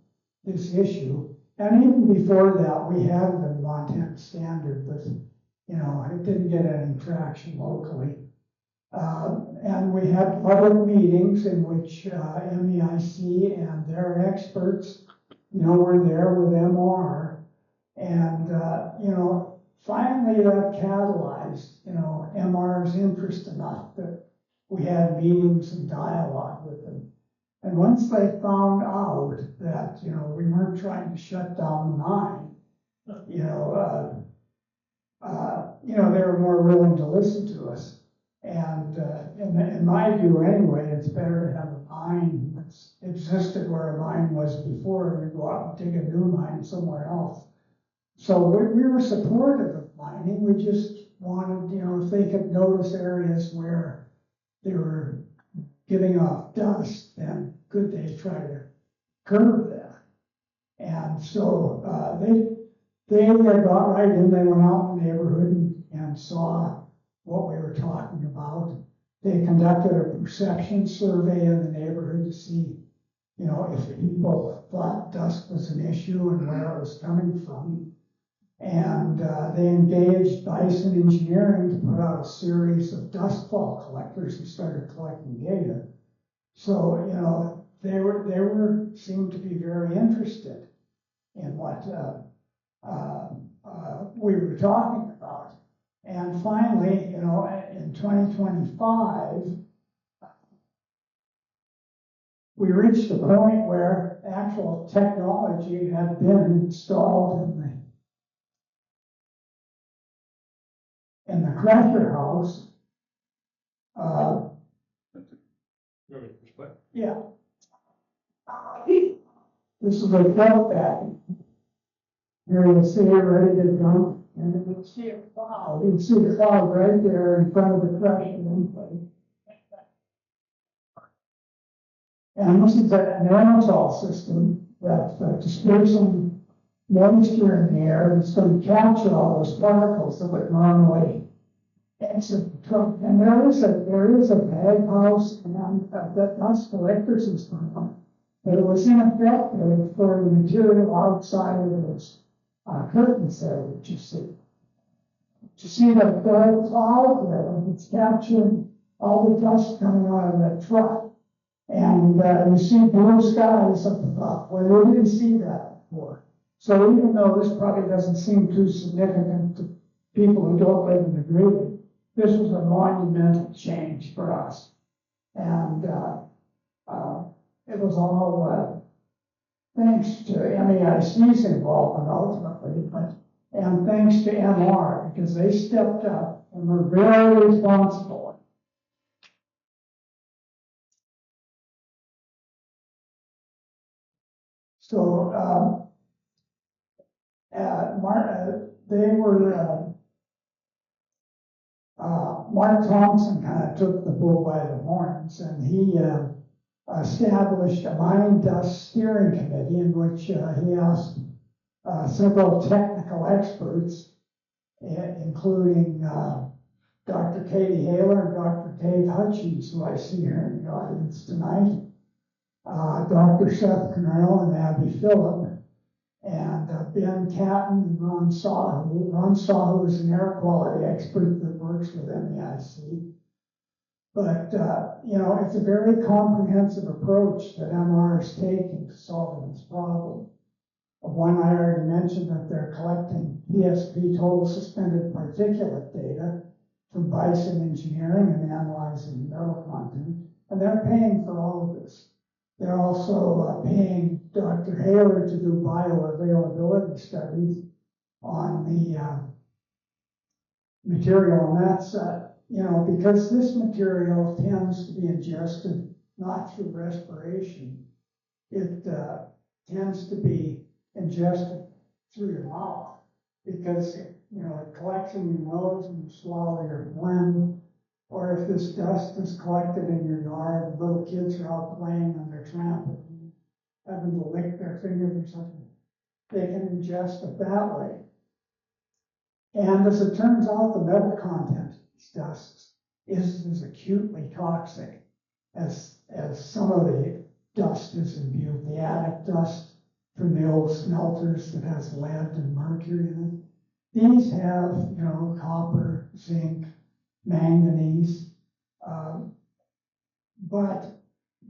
this issue. And even before that, we had it in the Montana Standard, but it didn't get any traction locally. And we had public meetings in which MEIC and their experts, were there with MR. And, finally that catalyzed, MR's interest enough that we had meetings and dialogue with them. And once they found out that, we weren't trying to shut down the mine, they were more willing to listen to us. And in my view, anyway, it's better to have a mine that's existed where a mine was before than go out and dig a new mine somewhere else. So we were supportive of mining. We just wanted, if they could notice areas where they were giving off dust, then could they try to curb that? And so they got right in. They went out in the neighborhood and saw what we were talking about. They conducted a perception survey in the neighborhood to see, if people thought dust was an issue and where it was coming from. And they engaged Bison Engineering to put out a series of dust fall collectors and started collecting data. So, they seemed to be very interested in what we were talking about. And finally, in 2025, we reached a point where actual technology had been installed in the crusher house. Yeah. This is a felt bag. Here you see it ready to dump, and you can see a cloud. You can see the cloud right there in front of the crusher input. And this is an aerosol system that dispersing moisture in the air. It's going to capture all those particles that would normally exit the truck. And there is a bag house and that dust collector system. But it was ineffective for the material outside of those curtains there that you see. To see the cloud there, it's capturing all the dust coming out of that truck. And you see blue skies up above, where we didn't see that before. So even though this probably doesn't seem too significant to people who don't live in the Greeley, this was a monumental change for us. And it was all thanks to MEIC's involvement ultimately, and thanks to MR, because they stepped up and were very responsible. So Mark Thompson kind of took the bull by the horns, and he established a mine dust steering committee in which he asked several technical experts, including Dr. Katie Haler and Dr. Dave Hutchins, who I see here in the audience tonight, Dr. Seth Connell and Abby Phillip, and Ben Catton and Ron Sahu. Ron Sahu is an air quality expert that works with MEIC. But, it's a very comprehensive approach that MR is taking to solving this problem. One, I already mentioned that they're collecting PSP, total suspended particulate data, from Bison Engineering and analyzing metal content, and they're paying for all of this. They're also paying Dr. Haler to do bioavailability studies on the material, and that's, because this material tends to be ingested not through respiration, it tends to be ingested through your mouth, because it collects in your nose and you swallow your phlegm. Or if this dust is collected in your yard, little kids are out playing on their trampoline, having to lick their fingers or something, they can ingest it that way. And as it turns out, the metal content of these dusts is as acutely toxic as some of the dust is imbued. The attic dust from the old smelters that has lead and mercury in it. These have, copper, zinc, manganese, But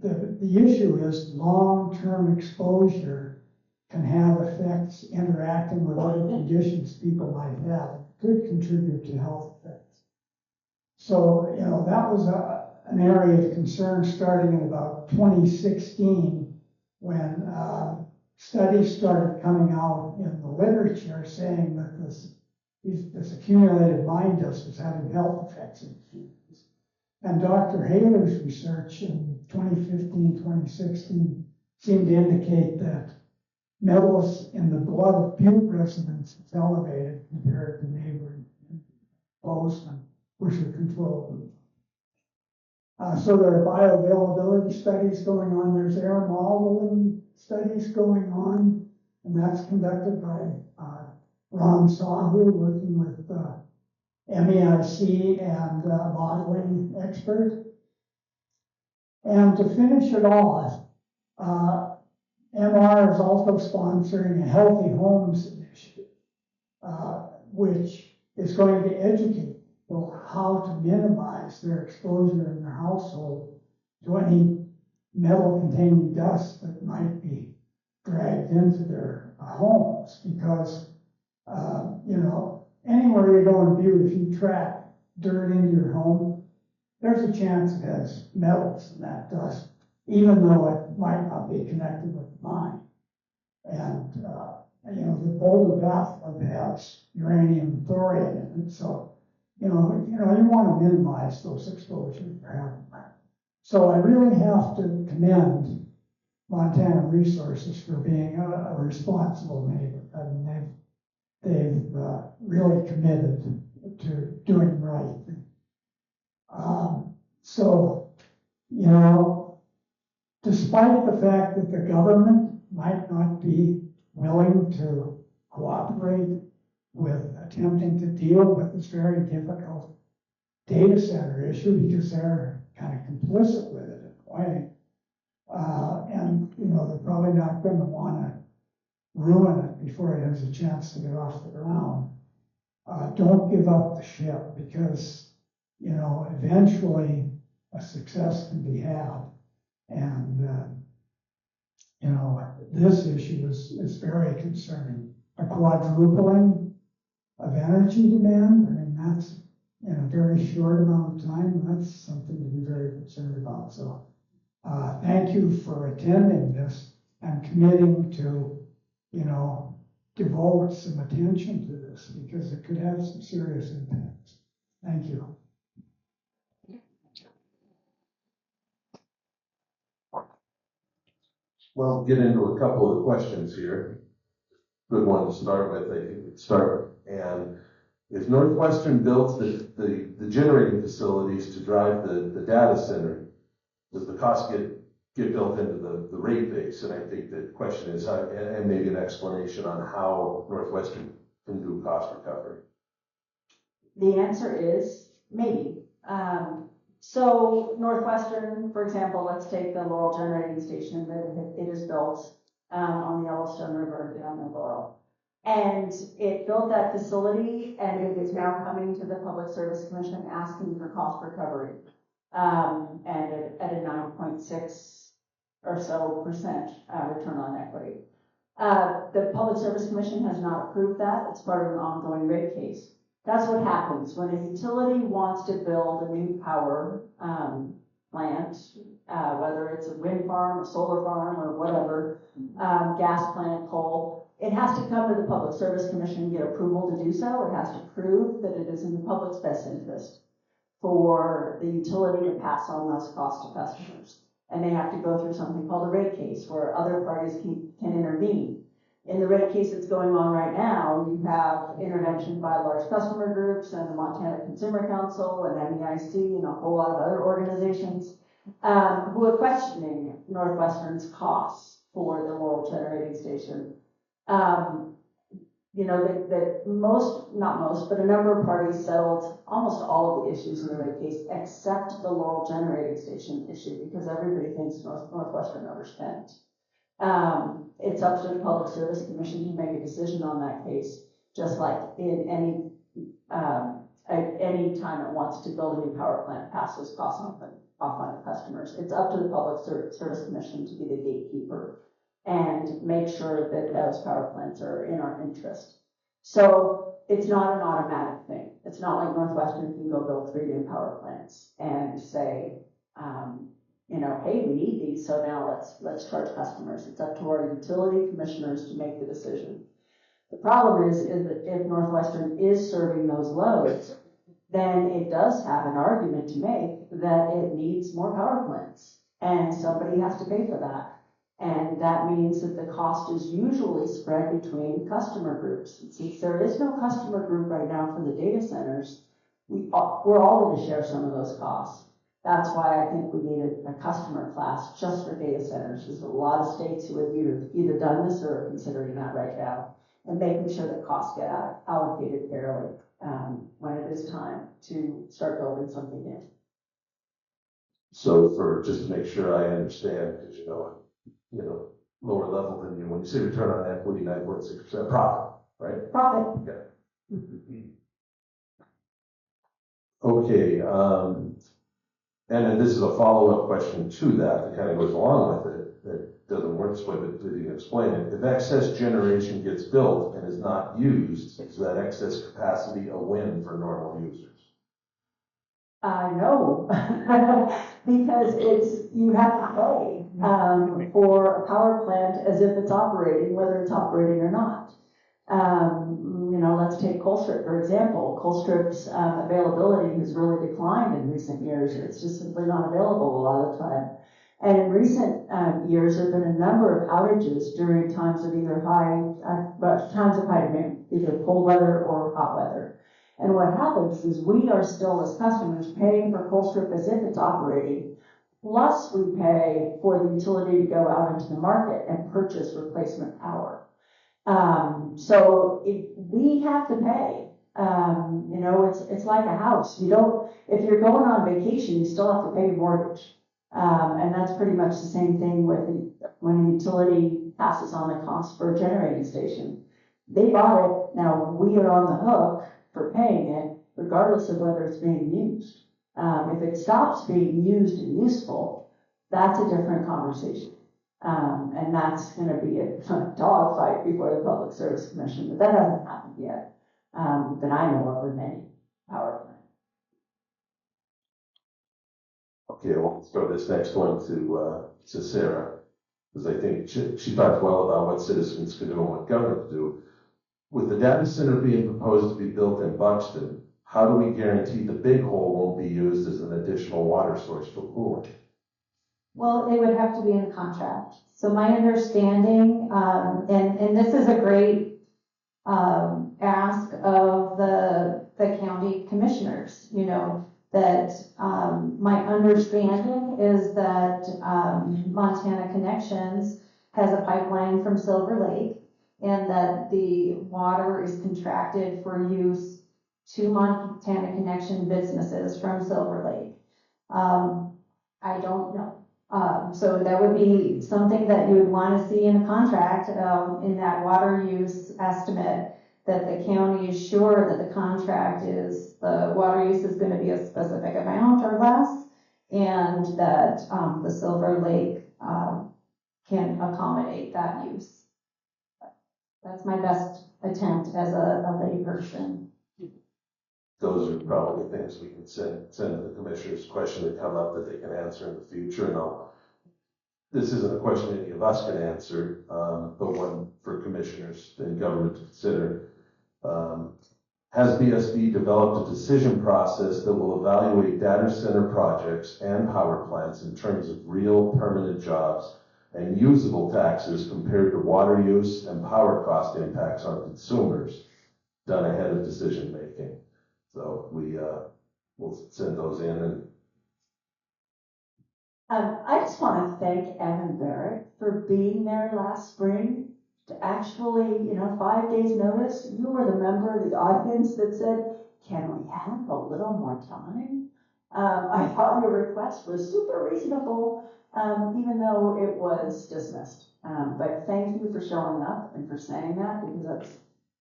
the issue is long-term exposure can have effects interacting with other conditions people might have. It could contribute to health effects. So, that was an area of concern starting in about 2016 when studies started coming out in the literature saying that this accumulated mine dust was having health effects in humans. And Dr. Haler's research in 2015, 2016 seemed to indicate that metals in the blood of Butte residents is elevated compared to neighboring Bozeman, which are control group. So there are bioavailability studies going on. There's air modeling studies going on, and that's conducted by Ron Sahu, working with MEIC and modeling expert. And to finish it off, MR is also sponsoring a Healthy Homes initiative, which is going to educate people how to minimize their exposure in their household to any metal-containing dust that might be dragged into their homes. Because, anywhere you go in Butte, if you track dirt into your home, there's a chance it has metals in that dust, even though it might not be connected with the mine. And, the Boulder bathtub has uranium and thorium in it, so, you want to minimize those exposures for having that. So I really have to commend Montana Resources for being a responsible neighbor. I mean, they've really committed to doing right. So, despite the fact that the government might not be willing to cooperate with attempting to deal with this very difficult data center issue, because they're kind of complicit with it in a way. And, they're probably not going to want to ruin it before it has a chance to get off the ground. Don't give up the ship, because, eventually a success can be had. And, this issue is very concerning. A quadrupling of energy demand, I mean, that's in a very short amount of time, that's something to be very concerned about. So thank you for attending this and committing to, devote some attention to this, because it could have some serious impacts. Thank you. Well, get into a couple of the questions here. Good one to start with, I think. And if NorthWestern builds the generating facilities to drive the data center, does the cost get built into the rate base? And I think the question is, and maybe an explanation on how NorthWestern can do cost recovery. The answer is maybe. So NorthWestern, for example, let's take the Laurel generating station that it is built on the Yellowstone River down in Laurel. And it built that facility, and it is now coming to the Public Service Commission asking for cost recovery, and at a 9.6 or so percent return on equity. The Public Service Commission has not approved that. It's part of an ongoing rate case. That's what happens when a utility wants to build a new power plant, whether it's a wind farm, a solar farm, or whatever, gas plant, coal. It has to come to the Public Service Commission and get approval to do so. It has to prove that it is in the public's best interest for the utility to pass on those costs to customers. And they have to go through something called a rate case where other parties can intervene. In the rate case that's going on right now, you have intervention by large customer groups and the Montana Consumer Council and MEIC and a whole lot of other organizations who are questioning NorthWestern's costs for the Laurel generating station. Not most, but a number of parties settled almost all of the issues in the rate case except the Laurel generating station issue, because everybody thinks NorthWestern overspent. It's up to the Public Service Commission to make a decision on that case, just like in any at any time it wants to build a new power plant, pass those costs off on the customers. It's up to the Public Service Commission to be the gatekeeper and make sure that those power plants are in our interest. So it's not an automatic thing. It's not like NorthWestern can go build 3 new power plants and say, hey, we need these, so now let's charge customers. It's up to our utility commissioners to make the decision. The problem is that if NorthWestern is serving those loads, then it does have an argument to make that it needs more power plants, and somebody has to pay for that. And that means that the cost is usually spread between customer groups. And since there is no customer group right now for the data centers, we're all going to share some of those costs. That's why I think we need a customer class just for data centers. There's a lot of states who have either done this or are considering that right now, and making sure that costs get allocated fairly when it is time to start building something new. So just to make sure I understand, because lower level than you, when you say return on equity, 9.6% profit, right? Profit. Yeah. Okay. And then this is a follow-up question to that kind of goes along with it. That doesn't work this way, but you can explain it. If excess generation gets built and is not used, is that excess capacity a win for normal users? No, because you have to pay for a power plant as if it's operating, whether it's operating or not. Let's take Colstrip, for example. Colstrip's availability has really declined in recent years. It's just simply not available a lot of the time. And in recent years, there have been a number of outages during times of either high demand, either cold weather or hot weather. And what happens is we are still, as customers, paying for Colstrip as if it's operating, plus we pay for the utility to go out into the market and purchase replacement power. So we have to pay. It's like a house. If you're going on vacation, you still have to pay your mortgage. And that's pretty much the same thing when a utility passes on the cost for a generating station. They bought it. Now we are on the hook for paying it, regardless of whether it's being used. If it stops being used and useful, that's a different conversation. And that's going to be a dogfight before the Public Service Commission, but that hasn't happened yet, that I know of with any power plant. Okay, well, let's throw this next one to Sarah, because I think she talked well about what citizens can do and what government can do. With the data center being proposed to be built in Buxton, how do we guarantee the big hole won't be used as an additional water source for cooling? Well, it would have to be in the contract. So my understanding, and this is a great ask of the county commissioners, that my understanding is that Montana Connections has a pipeline from Silver Lake, and that the water is contracted for use to Montana Connection businesses from Silver Lake. I don't know. So that would be something that you would want to see in a contract, in that water use estimate, that the county is sure that the the water use is going to be a specific amount or less, and that the Silver Lake can accommodate that use. That's my best attempt as a lay person. Those are probably things we can send to the commissioners, question that come up that they can answer in the future. And this isn't a question any of us can answer, but one for commissioners and government to consider. Has BSD developed a decision process that will evaluate data center projects and power plants in terms of real permanent jobs and usable taxes compared to water use and power cost impacts on consumers, done ahead of decision making? So we'll send those in. And I just want to thank Evan Barrett for being there last spring to actually, 5 days notice. You were the member of the audience that said, can we have a little more time? I thought your request was super reasonable, even though it was dismissed. But thank you for showing up and for saying that, because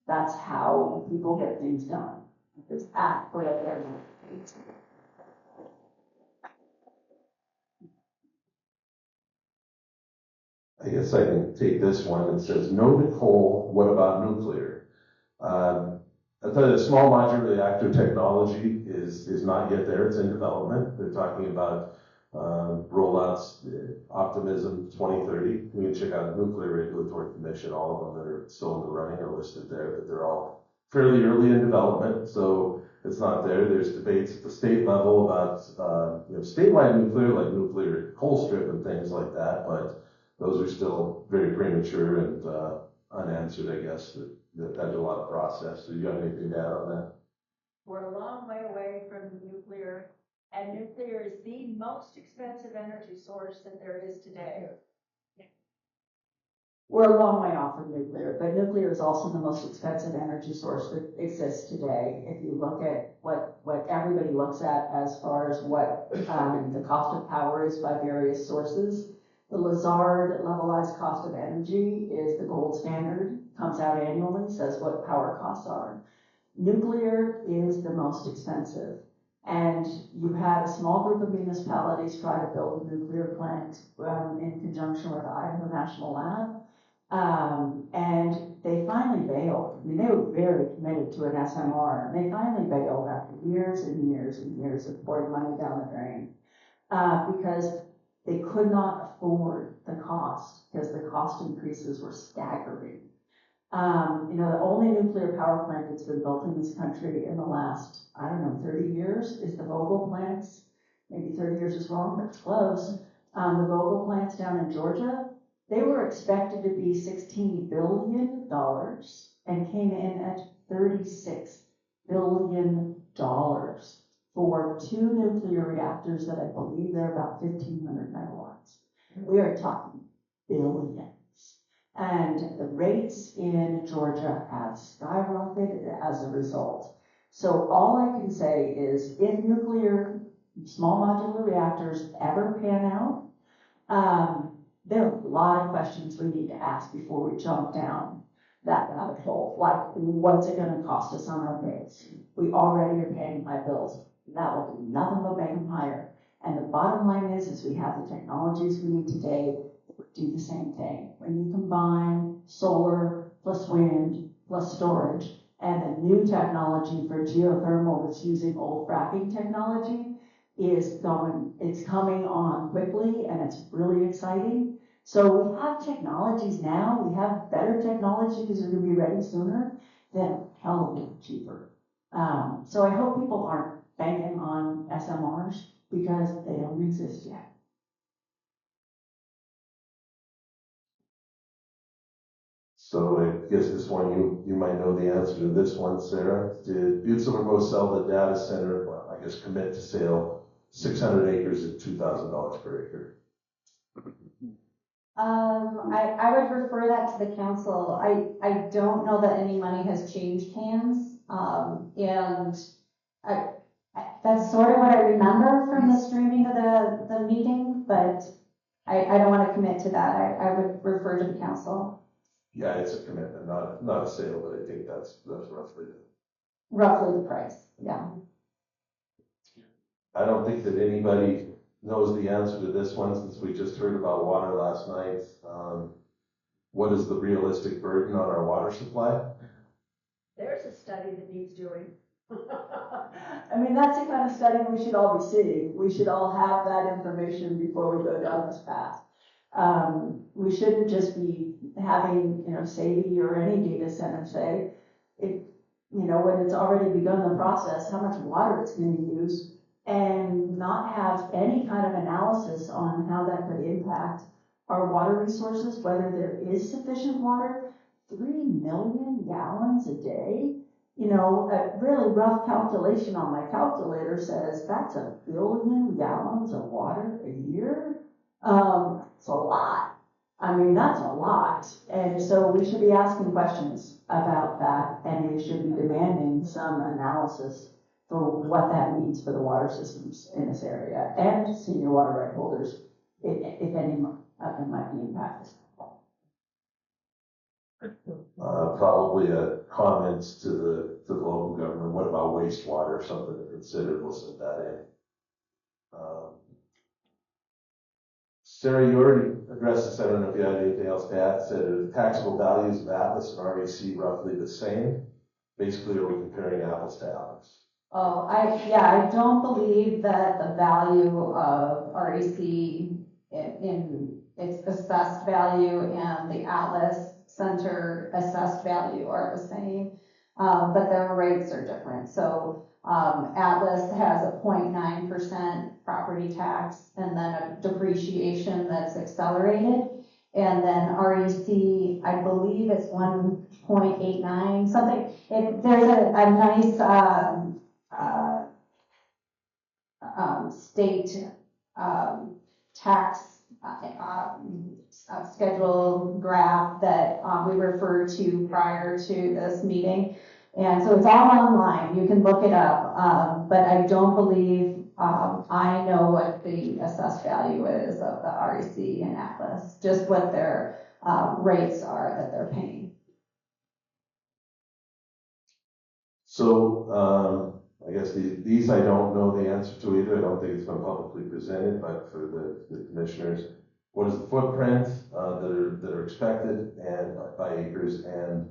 that's how people get things done. It's at whatever. I guess I can take this one. It says, no to coal, what about nuclear? I thought the small modular reactor technology is not yet there. It's in development. They're talking about rollouts, optimism 2030. We can check out the Nuclear Regulatory Commission. All of them that are still in the running are listed there, but they're all fairly early in development, so it's not there. There's debates at the state level about statewide nuclear, like nuclear coal strip and things like that, but those are still very premature and unanswered, I guess. That's a lot of process. So you got anything to add on that? We're a long way away from nuclear, and nuclear is the most expensive energy source that there is today. We're a long way off from nuclear, but nuclear is also the most expensive energy source that exists today. If you look at what everybody looks at as far as what the cost of power is by various sources, the Lazard levelized cost of energy is the gold standard, comes out annually, says what power costs are. Nuclear is the most expensive. And you had a small group of municipalities try to build a nuclear plant in conjunction with Idaho National Lab. And they finally bailed. I mean, they were very committed to an SMR, and they finally bailed after years and years and years of pouring money down the drain because they could not afford the cost because the cost increases were staggering. The only nuclear power plant that's been built in this country in the last, 30 years is the Vogtle plants. Maybe 30 years is wrong, but it's close. The Vogtle plants down in Georgia, they were expected to be $16 billion and came in at $36 billion for 2 nuclear reactors that I believe they're about 1,500 megawatts. We are talking billions. And the rates in Georgia have skyrocketed as a result. So all I can say is if nuclear small modular reactors ever pan out, there are a lot of questions we need to ask before we jump down that rabbit hole. Like, what's it going to cost us on our bills? We already are paying high bills. That will do nothing but make them higher. And the bottom line is we have the technologies we need today that would do the same thing. When you combine solar plus wind plus storage and the new technology for geothermal that's using old fracking technology it's coming on quickly and it's really exciting. So we have technologies now, we have better technologies that are going to be ready sooner that are hell of a lot cheaper. So I hope people aren't banking on SMRs because they don't exist yet. So I guess this one, you might know the answer to this one, Sarah. Did Butte go sell the data center, well, I guess commit to sale 600 acres at $2,000 per acre? I would refer that to the council. I don't know that any money has changed hands. That's sort of what I remember from the streaming of the meeting, but I don't want to commit to that. I would refer to the council. Yeah, it's a commitment, not a sale, but I think that's roughly the price. Yeah. I don't think that anybody knows the answer to this one since we just heard about water last night. What is the realistic burden on our water supply? There's a study that needs doing. I mean, that's the kind of study we should all be seeing. We should all have that information before we go down this path. We shouldn't just be having, Sadie or any data center say, when it's already begun the process, how much water it's going to use, and not have any kind of analysis on how that could impact our water resources, whether there is sufficient water. 3 million gallons a day. A really rough calculation on my calculator says that's 1 billion gallons of water a year. It's a lot. I mean, that's a lot. And so we should be asking questions about that, and we should be demanding some analysis for what that means for the water systems in this area and senior water right holders, if any of them might be impacted. Probably a comment to the local government. What about wastewater? Something to consider. We'll send that in. Sarah, you already addressed this. I don't know if you had anything else to add. Said the taxable values of Atlas and REC roughly the same. Basically, are we comparing apples to apples? Oh, I don't believe that the value of REC in its assessed value and the Atlas Center assessed value are the same, but their rates are different. So Atlas has a 0.9% property tax and then a depreciation that's accelerated. And then REC, I believe it's 1.89, something. There's a nice state tax schedule graph that we referred to prior to this meeting. And so it's all online. You can look it up. But I don't believe I know what the assessed value is of the REC and Atlas, just what their rates are that they're paying. So I guess these I don't know the answer to either. I don't think it's been publicly presented, but for the commissioners, what is the footprint that are expected and by acres, and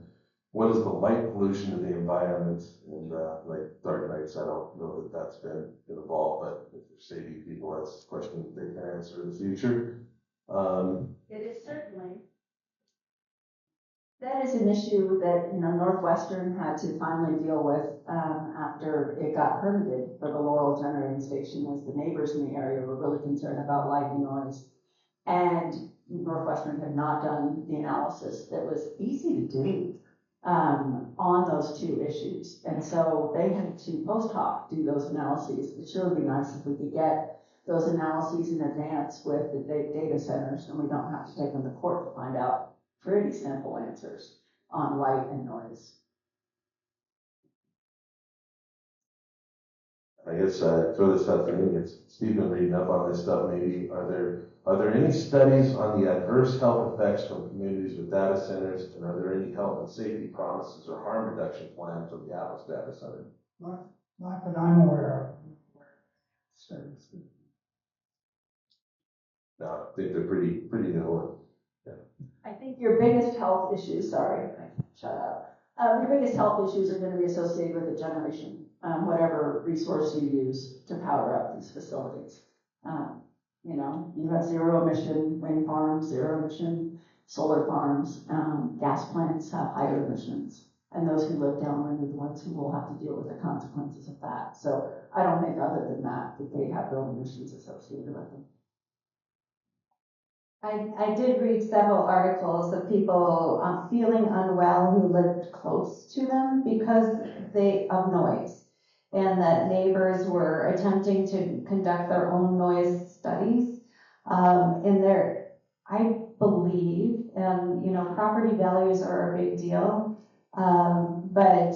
what is the light pollution to the environment? And like dark nights, I don't know that that's been involved, but if they're saving people, that's a question that they can answer in the future. It is certainly. That is an issue that, NorthWestern had to finally deal with after it got permitted for the Laurel generating station, as the neighbors in the area were really concerned about light and noise. And NorthWestern had not done the analysis that was easy to do on those two issues. And so they had to post hoc do those analyses. It sure would be nice if we could get those analyses in advance with the data centers, and we don't have to take them to court to find out pretty simple answers on light and noise. I guess throw this out to me. It's Steve been reading up on this stuff. Maybe are there any studies on the adverse health effects from communities with data centers, and are there any health and safety promises or harm reduction plans from the Atlas data center? Not that I'm aware of. No, I think they're pretty new. Yeah. I think your biggest health issues, shut up. Your biggest health issues are going to be associated with the generation, whatever resource you use to power up these facilities. You have zero emission wind farms, zero emission solar farms, gas plants have higher emissions, and those who live downwind are the ones who will have to deal with the consequences of that. So I don't think other than that they have no emissions associated with them. I did read several articles of people feeling unwell who lived close to them because of noise, and that neighbors were attempting to conduct their own noise studies. I believe, property values are a big deal, but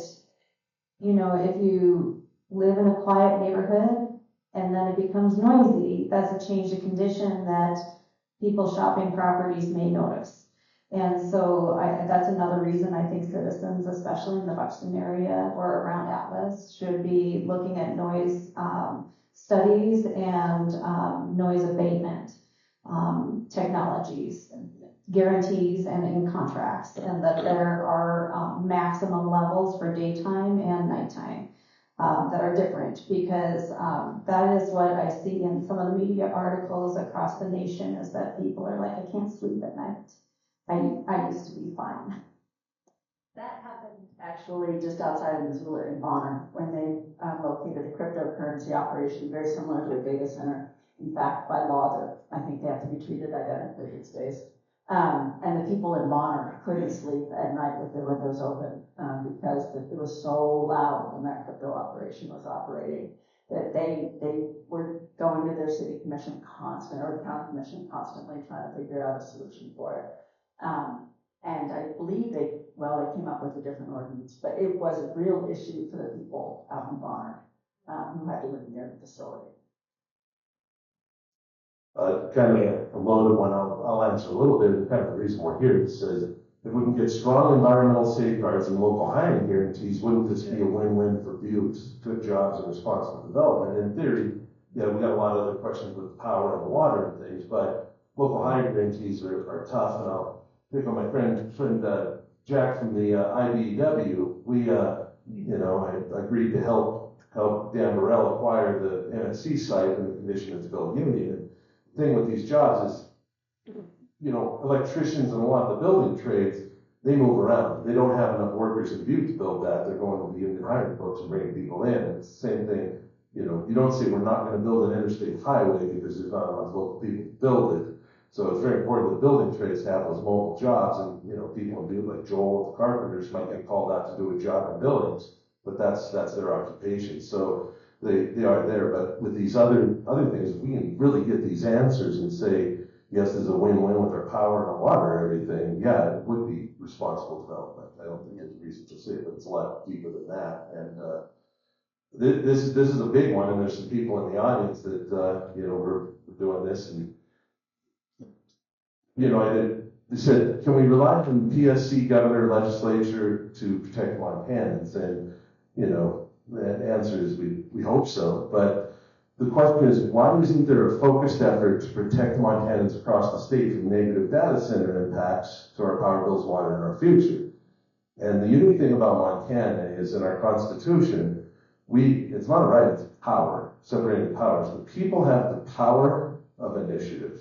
if you live in a quiet neighborhood and then it becomes noisy, that's a change of condition that people shopping properties may notice. And so that's another reason I think citizens, especially in the Buxton area or around Atlas, should be looking at noise studies and noise abatement technologies, guarantees, and in contracts, and that there are maximum levels for daytime and nighttime that are different, because that is what I see in some of the media articles across the nation, is that people are like, I can't sleep at night. I used to be fine. That happened actually just outside of Missoula in Bonner when they located a cryptocurrency operation very similar to a data center. In fact, by law, I think they have to be treated identically these days. And the people in Bonner couldn't sleep at night with their windows open because it was so loud when that crypto operation was operating that they were going to their city commission or the county commission constantly trying to figure out a solution for it. And I believe they came up with a different ordinance, but it was a real issue for the people out in Bonner who had to live near the facility. Kind of a loaded one. I'll answer a little bit. Kind of the reason we're here is if we can get strong environmental safeguards and local hiring guarantees, wouldn't this be a win-win for Butte? Good jobs and responsible development. In theory, yeah, we got a lot of other questions with power and water and things, but local hiring guarantees are tough. And I'll pick on my friend Jack from the IBEW. We, I agreed to help Dan Burrell acquire the MSC site and the condition it's built union. And the thing with these jobs is, electricians and a lot of the building trades, they move around. They don't have enough workers in Butte to build that. They're going to the union hiring books and bringing people in. And it's the same thing. You don't say we're not going to build an interstate highway because there's not enough local people to build it. So it's very important that building trades have those mobile jobs, and people in Butte like Joel, the carpenters, might get called out to do a job in buildings, but that's their occupation. So they are there. But with these other things, if we can really get these answers and say, yes, there's a win-win with our power and our water, everything. Yeah, it would be responsible development. I don't think there's a reason to say it, but it's a lot deeper than that. And this is a big one, and there's some people in the audience that we're doing this, and they said, can we rely on PSC, governor, legislature to protect Montanans? And the answer is we hope so. But the question is, why isn't there a focused effort to protect Montanans across the state from negative data center impacts to our power bills, water, and our future? And the unique thing about Montana is in our Constitution, it's not a right, it's power, separating powers. The people have the power of initiative.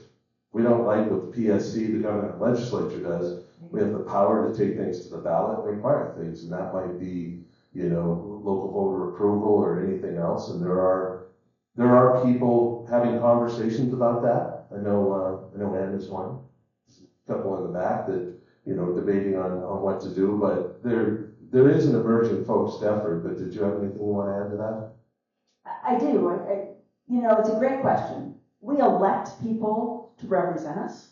We don't like what the PSC, the governor and legislature does. We have the power to take things to the ballot and require things, and that might be, local voter approval or anything else. And there are people having conversations about that. I know Ann is one. A couple in the back that, debating on what to do, but there is an emerging focused effort. But did you have anything you want to add to that? I do. It's a great question. We elect people to represent us,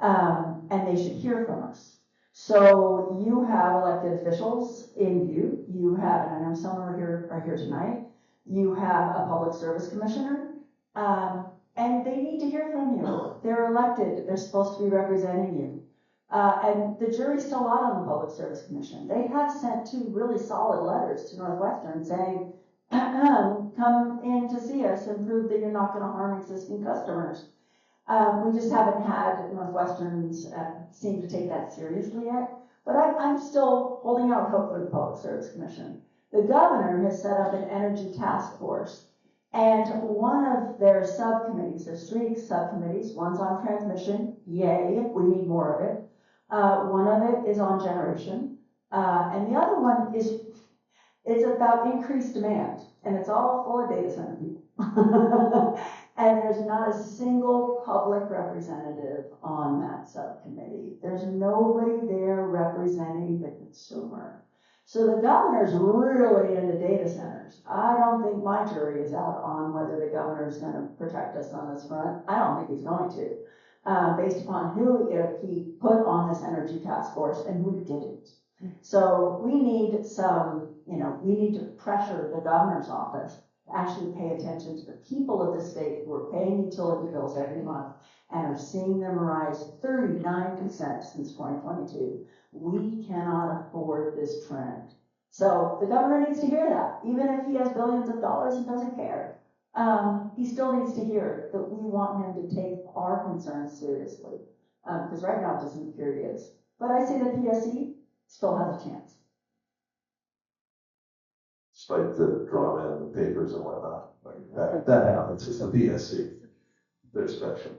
and they should hear from us. So you have elected officials in Butte. You have, and I know some are here tonight. You have a public service commissioner, and they need to hear from you. They're elected. They're supposed to be representing you. And the jury's still out on the Public Service Commission. They have sent 2 really solid letters to NorthWestern saying, come in to see us and prove that you're not going to harm existing customers. We just haven't had Northwesterns seem to take that seriously yet. But I'm still holding out hope for the Public Service Commission. The governor has set up an energy task force. And one of their subcommittees, there's 3 subcommittees, one's on transmission, yay, we need more of it. One of it is on generation. And the other one it's about increased demand. And it's all full of data center people. And there's not a single public representative on that subcommittee. There's nobody there representing the consumer. So the governor's really into data centers. I don't think my jury is out on whether the governor's going to protect us on this front. I don't think he's going to, based upon who he put on this energy task force and who didn't. So we need we need to pressure the governor's office to actually pay attention to the people of the state who are paying utility bills every month and are seeing them rise 39% since 2022. We cannot afford this trend. So the governor needs to hear that. Even if he has billions of dollars and doesn't care, he still needs to hear that we want him to take our concerns seriously. Because right now it doesn't appear he is. But I say the PSC still has a chance. Despite the drama in the papers and whatnot. That happens. It's the PSC. They're special.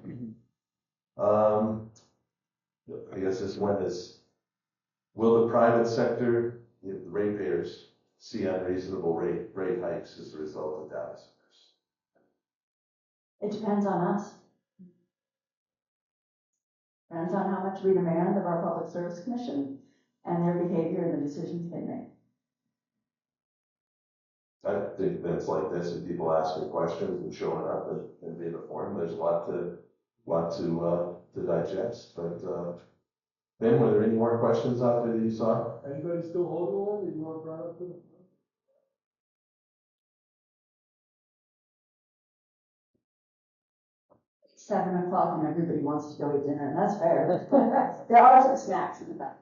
I guess this one is, will the private sector, the ratepayers, see unreasonable rate hikes as a result of data centers? It depends on us. Depends on how much we demand of our Public Service Commission and their behavior and the decisions they make. I think events like this and people asking questions and showing up and being informed, there's a lot to digest. But Ben, were there any more questions out there that you saw? Anybody still holding one that you want brought up to the front? 7 o'clock and everybody wants to go eat dinner, and that's fair. There are some snacks in the back.